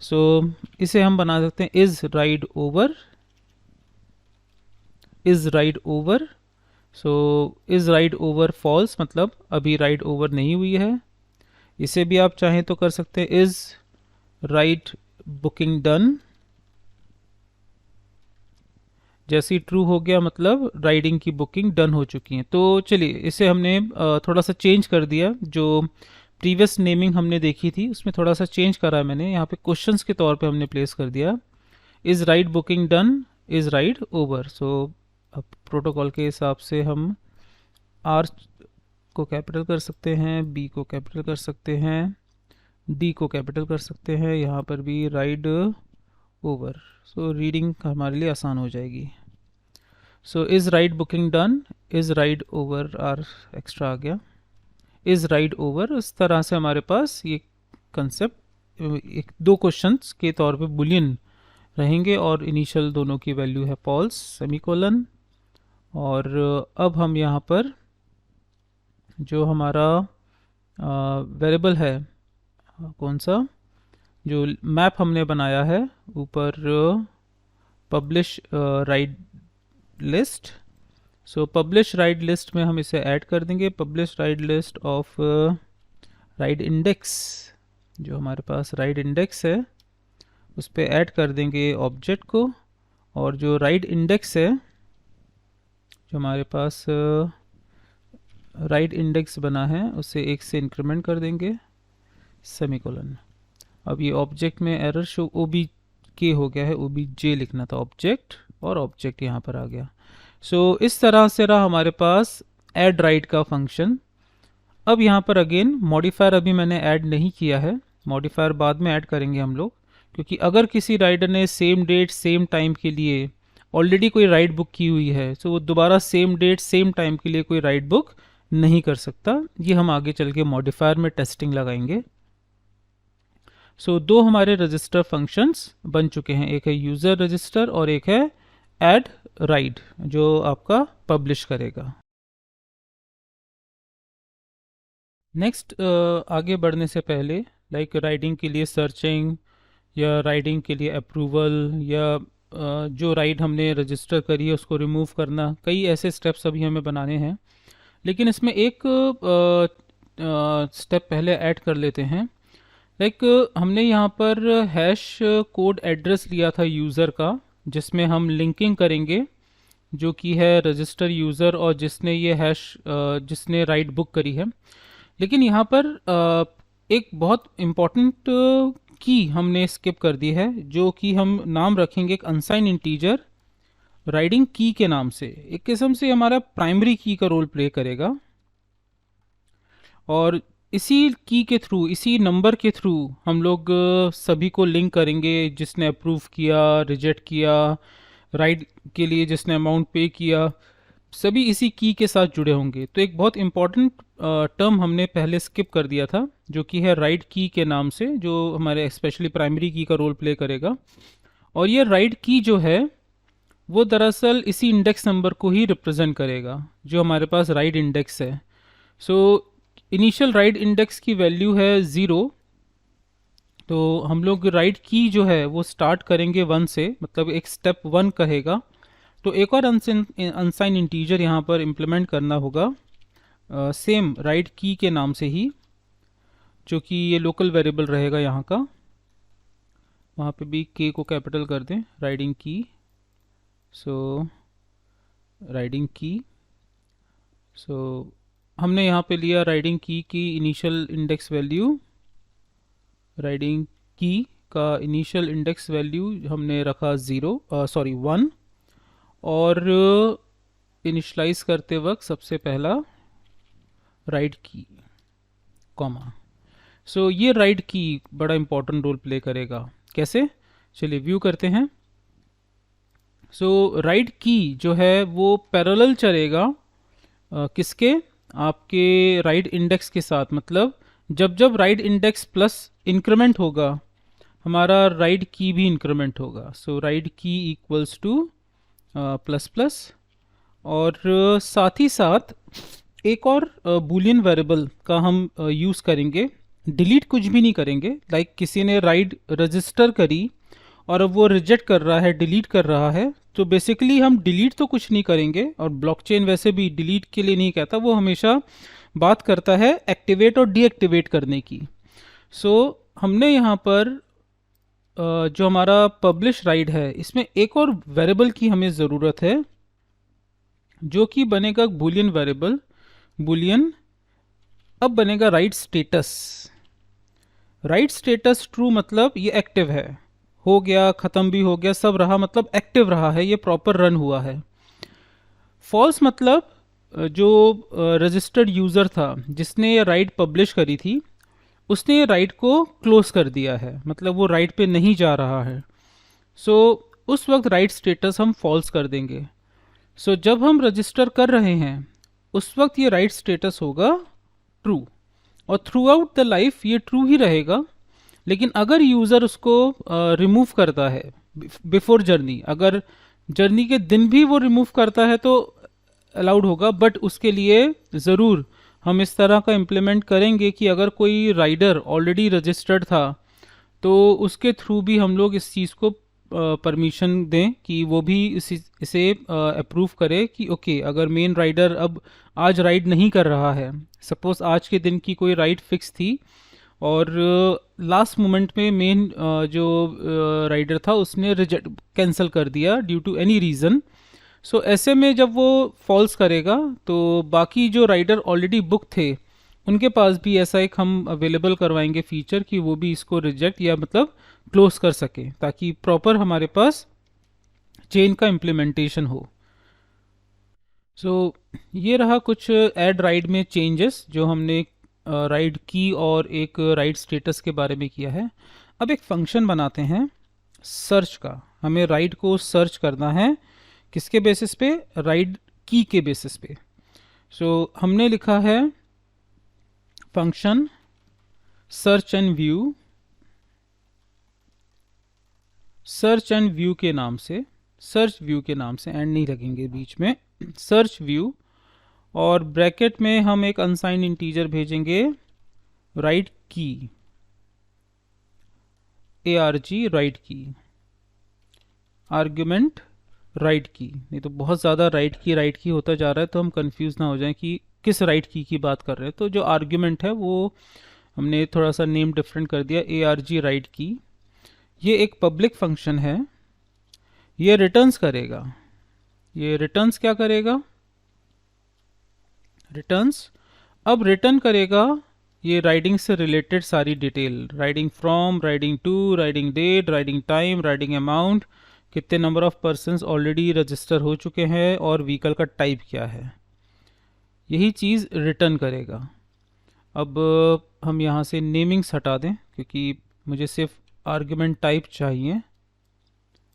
सो इसे हम बना सकते हैं is right over, is right over. So is right over false मतलब अभी राइट ओवर नहीं हुई है। इसे भी आप चाहें तो कर सकते हैं इज़ राइट बुकिंग डन, जैसे ट्रू हो गया मतलब राइडिंग की बुकिंग डन हो चुकी है। तो चलिए इसे हमने थोड़ा सा चेंज कर दिया, जो प्रीवियस नेमिंग हमने देखी थी उसमें थोड़ा सा चेंज करा है मैंने, यहाँ पे क्वेश्चंस के तौर पे हमने प्लेस कर दिया is ride booking done, is right over. So अब प्रोटोकॉल के हिसाब से हम आर को कैपिटल कर सकते हैं, बी को कैपिटल कर सकते हैं, डी को कैपिटल कर सकते हैं, यहाँ पर भी राइट ओवर। सो रीडिंग हमारे लिए आसान हो जाएगी। So is ride booking done, is right over R extra आ गया, इज़ राइट ओवर। इस तरह से हमारे पास ये कंसेप्ट एक 2 क्वेश्चंस के तौर पे बुलियन रहेंगे, और इनिशियल दोनों की वैल्यू है फॉल्स सेमीकोलन। और अब हम यहाँ पर जो हमारा वेरिएबल है, कौन सा, जो मैप हमने बनाया है ऊपर पब्लिश राइट लिस्ट, सो पब्लिश राइट लिस्ट में हम इसे ऐड कर देंगे, publish ride list of right index. जो हमारे पास राइट इंडेक्स है उस पर ऐड कर देंगे ऑब्जेक्ट को, और जो राइट इंडेक्स है, जो हमारे पास राइट इंडेक्स बना है, उसे 1 से इंक्रीमेंट कर देंगे सेमीकोलन। अब ये ऑब्जेक्ट में एरर शो ओबी के हो गया है, ओबी जे लिखना था ऑब्जेक्ट, और ऑब्जेक्ट यहाँ पर आ गया। सो इस तरह से रहा हमारे पास ऐड राइट का फंक्शन। अब यहाँ पर अगेन मॉडिफायर अभी मैंने ऐड नहीं किया है, मॉडिफायर बाद में ऐड करेंगे हम लोग, क्योंकि अगर किसी राइडर ने सेम डेट सेम टाइम के लिए ऑलरेडी कोई राइड बुक की हुई है, तो वो दोबारा सेम डेट सेम टाइम के लिए कोई राइड बुक नहीं कर सकता। ये हम आगे चल के मॉडिफायर में टेस्टिंग लगाएंगे। सो 2 हमारे रजिस्टर फंक्शंस बन चुके हैं, एक है यूज़र रजिस्टर और एक है ऐड राइड जो आपका पब्लिश करेगा। नेक्स्ट आगे बढ़ने से पहले, लाइक राइडिंग के लिए सर्चिंग, या राइडिंग के लिए अप्रूवल, या जो राइड हमने रजिस्टर करी है उसको रिमूव करना, कई ऐसे स्टेप्स अभी हमें बनाने हैं। लेकिन इसमें एक स्टेप पहले ऐड कर लेते हैं। लाइक हमने यहाँ पर हैश कोड एड्रेस लिया था यूज़र का, जिसमें हम लिंकिंग करेंगे जो कि है रजिस्टर यूज़र और जिसने ये हैश जिसने राइड बुक करी है। लेकिन यहाँ पर एक बहुत इम्पॉर्टेंट की हमने स्किप कर दी है, जो कि हम नाम रखेंगे एक अनसाइन इंटीजर राइडिंग की के नाम से। एक किस्म से हमारा प्राइमरी की का रोल प्ले करेगा और इसी की के थ्रू, इसी नंबर के थ्रू हम लोग सभी को लिंक करेंगे, जिसने अप्रूव किया, रिजेक्ट किया, राइड के लिए जिसने अमाउंट पे किया, सभी इसी की के साथ जुड़े होंगे। तो एक बहुत इंपॉर्टेंट टर्म हमने पहले स्किप कर दिया था, जो कि है राइड की के नाम से, जो हमारे स्पेशली प्राइमरी की का रोल प्ले करेगा। और ये राइड की जो है वो दरअसल इसी इंडेक्स नंबर को ही रिप्रेजेंट करेगा जो हमारे पास राइड इंडेक्स है। सो इनिशियल राइड इंडेक्स की वैल्यू है 0, तो हम लोग राइड की जो है वो स्टार्ट करेंगे 1 से, मतलब एक स्टेप 1 कहेगा। तो एक और अनसाइन इंटीजर यहाँ पर इम्प्लीमेंट करना होगा सेम राइड की के नाम से ही, जो कि ये लोकल वेरिएबल रहेगा यहाँ का। वहाँ पे भी के को कैपिटल कर दें, राइडिंग की। सो राइडिंग की, सो हमने यहाँ पे लिया राइडिंग की इनिशियल इंडेक्स वैल्यू, राइडिंग की का इनिशियल इंडेक्स वैल्यू हमने रखा 1, और इनिशलाइज करते वक्त सबसे पहला राइड की कॉमा। सो ये राइड की बड़ा इंपॉर्टेंट रोल प्ले करेगा। कैसे, चलिए व्यू करते हैं। सो राइड की जो है वो पैरेलल चलेगा किसके, आपके राइड इंडेक्स के साथ। मतलब जब जब राइड इंडेक्स प्लस इंक्रीमेंट होगा, हमारा राइड की भी इंक्रीमेंट होगा। सो राइड की इक्वल्स टू प्लस प्लस, और साथ ही साथ एक और बूलियन वेरिएबल का हम यूज़ करेंगे। डिलीट कुछ भी नहीं करेंगे। लाइक किसी ने राइड रजिस्टर करी और अब वो रिजेक्ट कर रहा है, डिलीट कर रहा है, तो बेसिकली हम डिलीट तो कुछ नहीं करेंगे। और ब्लॉकचेन वैसे भी डिलीट के लिए नहीं कहता, वो हमेशा बात करता है एक्टिवेट और डीएक्टिवेट करने की। सो हमने यहाँ पर जो हमारा पब्लिश राइड है, इसमें एक और वेरिएबल की हमें ज़रूरत है, जो कि बनेगा बूलियन वेरिएबल। बूलियन अब बनेगा ride status. Ride status true मतलब ये एक्टिव है, हो गया, ख़त्म भी हो गया, सब रहा, मतलब एक्टिव रहा है, ये प्रॉपर रन हुआ है। फॉल्स मतलब जो रजिस्टर्ड यूज़र था जिसने ये राइड पब्लिश करी थी, उसने ये राइड को क्लोज कर दिया है, मतलब वो राइड पे नहीं जा रहा है। सो उस वक्त राइड स्टेटस हम फॉल्स कर देंगे। सो जब हम रजिस्टर कर रहे हैं उस वक्त ये राइड स्टेटस होगा ट्रू, और थ्रू आउट द लाइफ ये ट्रू ही रहेगा। लेकिन अगर यूज़र उसको रिमूव करता है बिफोर जर्नी, अगर जर्नी के दिन भी वो रिमूव करता है तो अलाउड होगा, बट उसके लिए ज़रूर हम इस तरह का इम्प्लीमेंट करेंगे कि अगर कोई राइडर ऑलरेडी रजिस्टर्ड था तो उसके थ्रू भी हम लोग इस चीज़ को परमिशन दें कि वो भी इसे अप्रूव करे कि ओके, अगर मेन राइडर अब आज राइड नहीं कर रहा है, सपोज आज के दिन की कोई राइड फिक्स थी और लास्ट मोमेंट में मेन जो राइडर था उसने रिजेक्ट कैंसिल कर दिया ड्यू टू एनी रीज़न। सो ऐसे में जब वो फॉल्स करेगा तो बाकी जो राइडर ऑलरेडी बुक थे उनके पास भी ऐसा एक हम अवेलेबल करवाएंगे फीचर कि वो भी इसको रिजेक्ट या मतलब क्लोज कर सके, ताकि प्रॉपर हमारे पास चेन का इम्प्लीमेंटेशन हो। सो ये रहा कुछ ऐड राइड में चेंजेस जो हमने राइड की और एक राइड स्टेटस के बारे में किया है। अब एक फंक्शन बनाते हैं सर्च का। हमें राइड को सर्च करना है, किसके बेसिस पे, राइड की के बेसिस पे। सो हमने लिखा है function search and view, search and view के नाम से, सर्च व्यू के नाम से, एंड नहीं लगेंगे बीच में, सर्च व्यू, और ब्रैकेट में हम एक अनसाइंड इंटीजर भेजेंगे राइट की, ARG राइट की। आर्ग्यूमेंट राइट की, नहीं तो बहुत ज़्यादा राइट की होता जा रहा है तो हम कंफ्यूज ना हो जाएं कि किस राइट की बात कर रहे हैं। तो जो आर्ग्यूमेंट है वो हमने थोड़ा सा नेम डिफरेंट कर दिया, ARG राइट की। ये एक पब्लिक फंक्शन है, ये रिटर्न्स करेगा। ये रिटर्न्स क्या करेगा? रिटर्न्स अब रिटर्न करेगा ये राइडिंग से रिलेटेड सारी detail, riding from, riding to, riding date, riding time, riding amount, कितने number of persons already register हो चुके हैं और व्हीकल का टाइप क्या है, यही चीज़ रिटर्न करेगा। अब हम यहाँ से नेमिंग्स हटा दें क्योंकि मुझे सिर्फ आर्ग्यूमेंट टाइप चाहिए।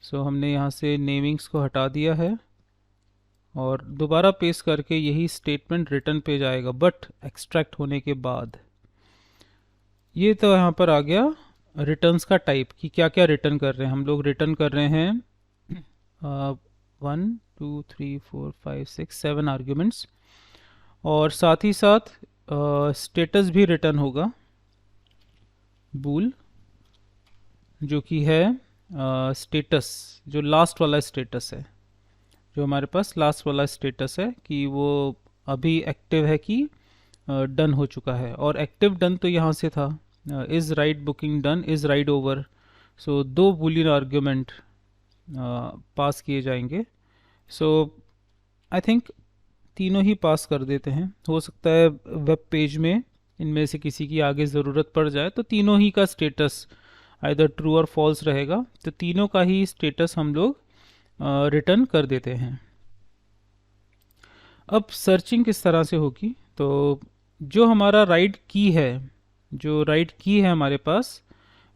सो हमने यहाँ से नेमिंग्स को हटा दिया है और दोबारा पेस्ट करके यही स्टेटमेंट रिटर्न पे जाएगा, बट एक्सट्रैक्ट होने के बाद। ये तो यहाँ पर आ गया रिटर्न्स का टाइप कि क्या क्या रिटर्न कर रहे हैं हम लोग। रिटर्न कर रहे हैं 1 2 3 4 5 6 7 आर्ग्यूमेंट्स, और साथ ही साथ स्टेटस भी रिटर्न होगा, बूल, जो कि है स्टेटस, जो लास्ट वाला स्टेटस है, जो हमारे पास लास्ट वाला स्टेटस है कि वो अभी एक्टिव है कि डन हो चुका है। और एक्टिव डन तो यहाँ से था, is ride booking done, is right over. So दो बूलियन आर्ग्यूमेंट पास किए जाएंगे। सो आई थिंक तीनों ही पास कर देते हैं। हो सकता है वेब पेज में इनमें से किसी की आगे ज़रूरत पड़ जाए तो तीनों ही का स्टेटस आइदर ट्रू और फॉल्स रहेगा, तो तीनों का ही स्टेटस हम लोग रिटर्न कर देते हैं। अब सर्चिंग किस तरह से होगी? तो जो हमारा राइट की है, जो राइट की है हमारे पास,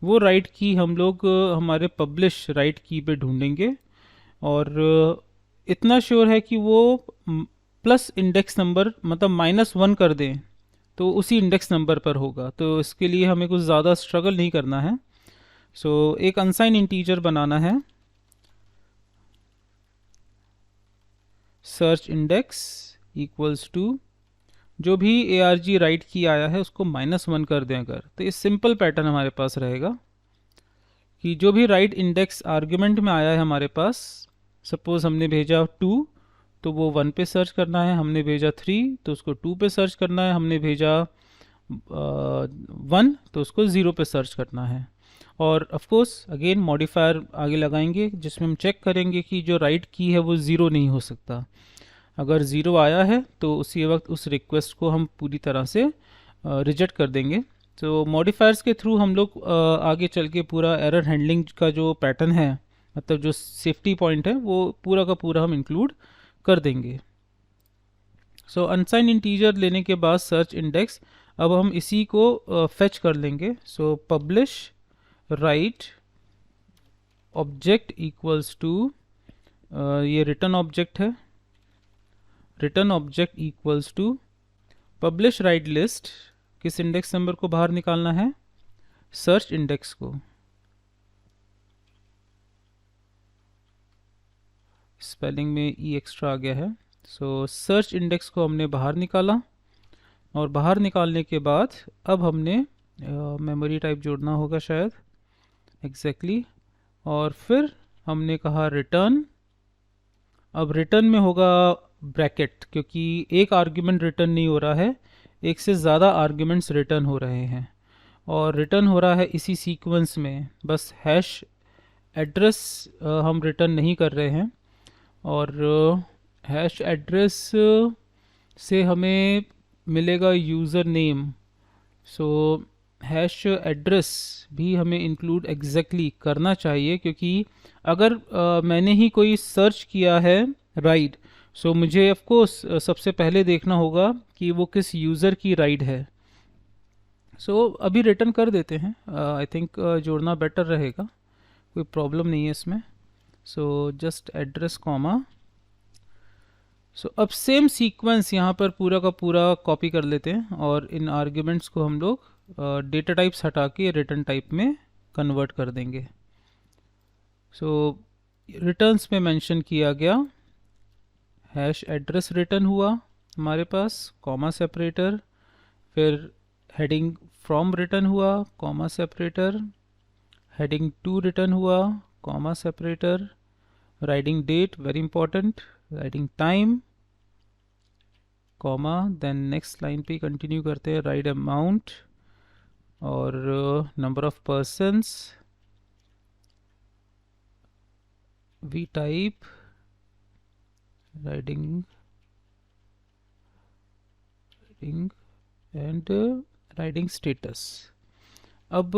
वो राइट की हम लोग हमारे पब्लिश राइट की पे ढूंढेंगे, और इतना श्योर है कि वो प्लस इंडेक्स नंबर मतलब -1 कर दें तो उसी इंडेक्स नंबर पर होगा। तो इसके लिए हमें कुछ ज़्यादा स्ट्रगल नहीं करना है। सो एक अनसाइन इंटीजर बनाना है, सर्च इंडेक्स इक्वल्स टू जो भी ARG राइट की आया है उसको -1 कर दें अगर, तो इस सिंपल पैटर्न हमारे पास रहेगा कि जो भी राइट इंडेक्स आर्ग्यूमेंट में आया है हमारे पास, सपोज हमने भेजा 2 तो वो 1 पे सर्च करना है, हमने भेजा 3 तो उसको 2 पे सर्च करना है, हमने भेजा 1 तो उसको 0 पे सर्च करना है। और ऑफ कोर्स अगेन मॉडिफायर आगे लगाएंगे जिसमें हम चेक करेंगे कि जो राइट की है वो 0 नहीं हो सकता। अगर 0 आया है तो उसी वक्त उस रिक्वेस्ट को हम पूरी तरह से रिजेक्ट कर देंगे। तो मॉडिफायर्स के थ्रू हम लोग आगे चल के पूरा एरर हैंडलिंग का जो पैटर्न है, मतलब जो सेफ्टी पॉइंट है, वो पूरा का पूरा हम इंक्लूड कर देंगे। सो अनसाइन इंटीजर लेने के बाद सर्च इंडेक्स, अब हम इसी को फेच कर लेंगे। So publish ride object equals to, ये रिटर्न ऑब्जेक्ट है, return object equals to publish ride list, किस इंडेक्स नंबर को बाहर निकालना है? सर्च इंडेक्स को। स्पेलिंग में ई एक्स्ट्रा आ गया है। सो सर्च इंडेक्स को हमने बाहर निकाला, और बाहर निकालने के बाद अब हमने मेमोरी टाइप जोड़ना होगा शायद, एग्जैक्टली और फिर हमने कहा रिटर्न। अब रिटर्न में होगा ब्रैकेट, क्योंकि एक आर्ग्यूमेंट रिटर्न नहीं हो रहा है, एक से ज़्यादा आर्ग्यूमेंट्स रिटर्न हो रहे हैं, और रिटर्न हो रहा है इसी सीक्वेंस में, बस हैश एड्रेस हम रिटर्न नहीं कर रहे हैं। और हैश एड्रेस से हमें मिलेगा यूज़र नेम। सो हैश एड्रेस भी हमें इंक्लूड एग्जैक्टली करना चाहिए, क्योंकि अगर मैंने ही कोई सर्च किया है राइड, सो मुझे ऑफ कोर्स सबसे पहले देखना होगा कि वो किस यूज़र की राइड है। सो अभी रिटर्न कर देते हैं, आई थिंक जोड़ना बेटर रहेगा, कोई प्रॉब्लम नहीं है इसमें। So just address comma. So अब सेम सीक्वेंस यहाँ पर पूरा का पूरा कॉपी कर लेते हैं, और इन आर्ग्यूमेंट्स को हम लोग डेटा टाइप्स हटा के रिटर्न टाइप में कन्वर्ट कर देंगे। सो रिटर्न्स में मेंशन किया गया, हैश एड्रेस रिटर्न हुआ हमारे पास, कॉमा सेपरेटर, फिर हेडिंग फ्रॉम रिटर्न हुआ, comma separator, heading to return हुआ, comma separator, riding date very important, riding time, comma, then next line पे कंटिन्यू करते हैं, राइड अमाउंट और number of persons, V type, riding and riding status. अब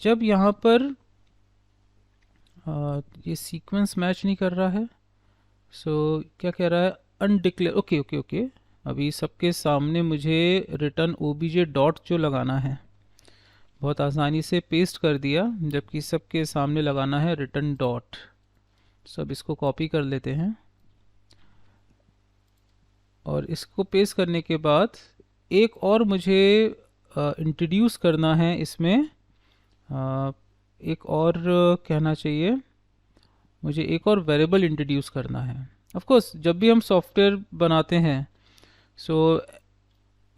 जब यहाँ पर ये सीक्वेंस मैच नहीं कर रहा है, सो क्या कह रहा है, अनडिक्लेयर, ओके ओके ओके। अभी सबके सामने मुझे रिटर्न ओबीजे डॉट जो लगाना है, बहुत आसानी से पेस्ट कर दिया, जबकि सबके सामने लगाना है रिटर्न डॉट। सब इसको कॉपी कर लेते हैं और इसको पेस्ट करने के बाद एक और मुझे इंट्रोड्यूस करना है इसमें, एक और कहना चाहिए मुझे, एक और वेरिएबल इंट्रोड्यूस करना है। ऑफ कोर्स जब भी हम सॉफ्टवेयर बनाते हैं, सो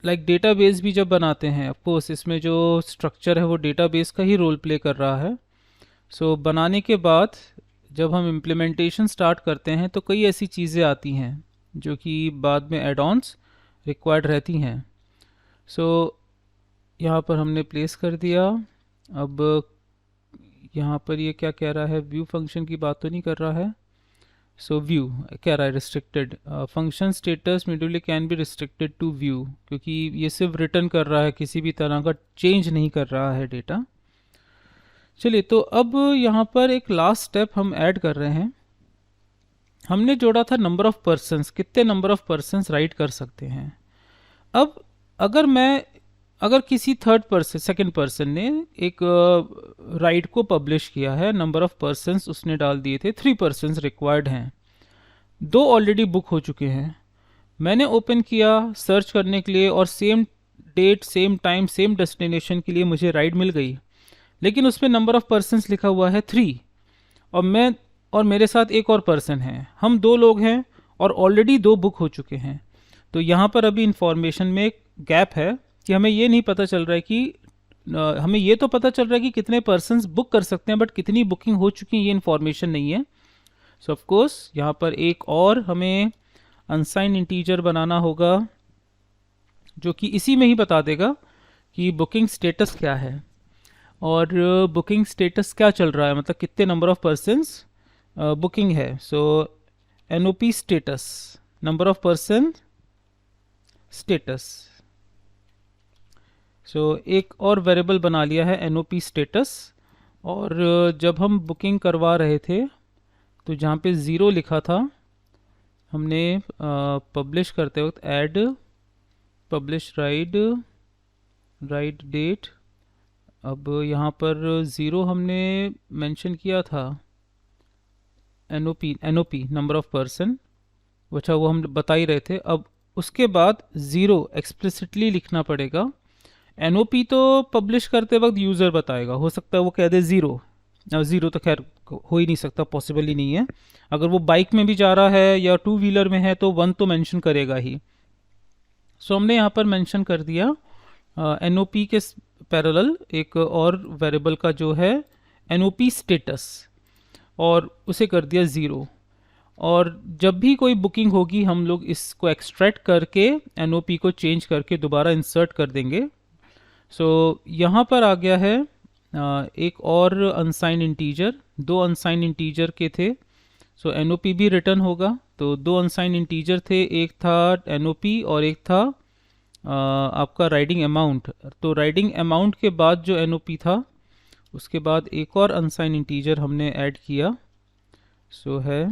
लाइक डेटाबेस भी जब बनाते हैं, ऑफ कोर्स इसमें जो स्ट्रक्चर है वो डेटाबेस का ही रोल प्ले कर रहा है। सो बनाने के बाद जब हम इम्प्लीमेंटेशन स्टार्ट करते हैं तो कई ऐसी चीज़ें आती हैं जो कि बाद में एड-ऑन्स रिक्वायर्ड रहती हैं। सो यहाँ पर हमने प्लेस कर दिया। अब यहाँ पर ये क्या कह रहा है, व्यू फंक्शन की बात तो नहीं कर रहा है। सो व्यू कह रहा है restricted function status medially can be restricted to view, क्योंकि ये सिर्फ रिटर्न कर रहा है, किसी भी तरह का चेंज नहीं कर रहा है डेटा। चलिए, तो अब यहाँ पर एक लास्ट स्टेप हम ऐड कर रहे हैं। हमने जोड़ा था नंबर ऑफ पर्सन्स, कितने नंबर ऑफ पर्सन्स राइट कर सकते हैं। अब अगर किसी थर्ड पर्सन, सेकंड पर्सन ने एक राइट को पब्लिश किया है, नंबर ऑफ पर्सन्स उसने डाल दिए थे, 3 पर्सन्स रिक्वायर्ड हैं, 2 ऑलरेडी बुक हो चुके हैं। मैंने ओपन किया सर्च करने के लिए और same date, same time, same destination के लिए मुझे राइड मिल गई, लेकिन उसमें नंबर ऑफ पर्सन्स लिखा हुआ है 3, और मेरे साथ एक और पर्सन है, हम 2 लोग हैं और ऑलरेडी 2 बुक हो चुके हैं। तो यहाँ पर अभी इंफॉर्मेशन में एक गैप है कि हमें ये नहीं पता चल रहा है कि हमें ये तो पता चल रहा है कि कितने पर्सन्स बुक कर सकते हैं, बट कितनी बुकिंग हो चुकी है ये इन्फॉर्मेशन नहीं है। सो ऑफ कोर्स यहाँ पर एक और हमें अनसाइन इंटीजर बनाना होगा जो कि इसी में ही बता देगा कि बुकिंग स्टेटस क्या है, और बुकिंग स्टेटस क्या चल रहा है, मतलब कितने नंबर ऑफ पर्सन्स बुकिंग है। So NOP status, number of person status. So एक और वेरिएबल बना लिया है एनओपी स्टेटस, और जब हम बुकिंग करवा रहे थे तो जहाँ पे 0 लिखा था, हमने पब्लिश करते वक्त ऐड पब्लिश राइड डेट, अब यहाँ पर 0 हमने मेंशन किया था, एनओपी नंबर ऑफ पर्सन, अच्छा वो हम बता ही रहे थे। अब उसके बाद 0 एक्सप्लिसिटली लिखना पड़ेगा। एनओपी तो पब्लिश करते वक्त यूज़र बताएगा, हो सकता है वो कह दे 0, 0 तो खैर हो ही नहीं सकता, पॉसिबल ही नहीं है। अगर वो बाइक में भी जा रहा है या 2 व्हीलर में है तो 1 तो मेंशन करेगा ही। सो हमने यहाँ पर मेंशन कर दिया एनओपी के पैरेलल एक और वेरिएबल का जो है एनओपी स्टेटस, और उसे कर दिया 0। और जब भी कोई बुकिंग होगी हम लोग इसको एक्सट्रैक्ट करके एनओपी को चेंज करके दोबारा इंसर्ट कर देंगे। सो यहाँ पर आ गया है एक और अनसाइन इंटीजर, 2 अनसाइन इंटीजर के थे। सो एनओपी भी रिटर्न होगा, तो 2 अनसाइन इंटीजर थे, एक था एनओपी और एक था आपका राइडिंग अमाउंट। तो राइडिंग अमाउंट के बाद जो एनओपी था उसके बाद एक और अनसाइन इंटीजर हमने ऐड किया। सो है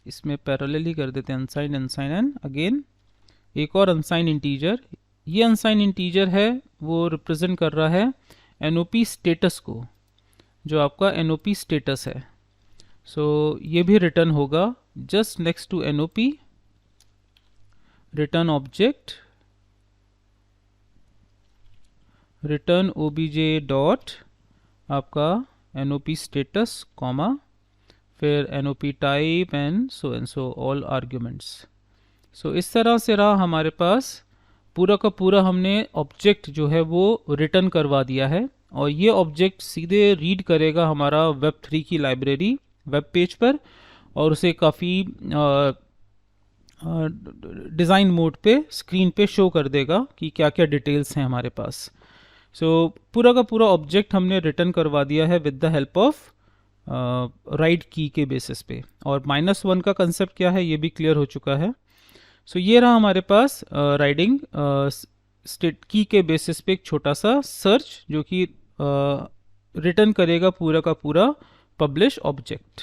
इसमें पैरेलल ही कर देते हैं, अनसाइन अनसाइन एंड अगेन एक और अनसाइन इंटीजर। ये अनसाइन इंटीजर है वो रिप्रेजेंट कर रहा है एनओपी स्टेटस को, जो आपका एनओपी स्टेटस है। सो ये भी रिटर्न होगा just next to NOP, return object, return OBJ dot आपका एनओपी स्टेटस कॉमा, फिर NOP type and so all arguments. So इस तरह से रहा हमारे पास पूरा का पूरा हमने ऑब्जेक्ट जो है वो रिटर्न करवा दिया है, और ये ऑब्जेक्ट सीधे रीड करेगा हमारा वेब3 की लाइब्रेरी वेब पेज पर, और उसे काफ़ी डिज़ाइन मोड पे स्क्रीन पे शो कर देगा कि क्या क्या डिटेल्स हैं हमारे पास। सो पूरा का पूरा ऑब्जेक्ट हमने रिटर्न करवा दिया है with the help of right की के बेसिस पे। और -1 का कंसेप्ट क्या है ये भी क्लियर हो चुका है। सो ये रहा हमारे पास राइडिंग स्टेट की के बेसिस पे एक छोटा सा सर्च जो कि रिटर्न करेगा पूरा का पूरा पब्लिश ऑब्जेक्ट।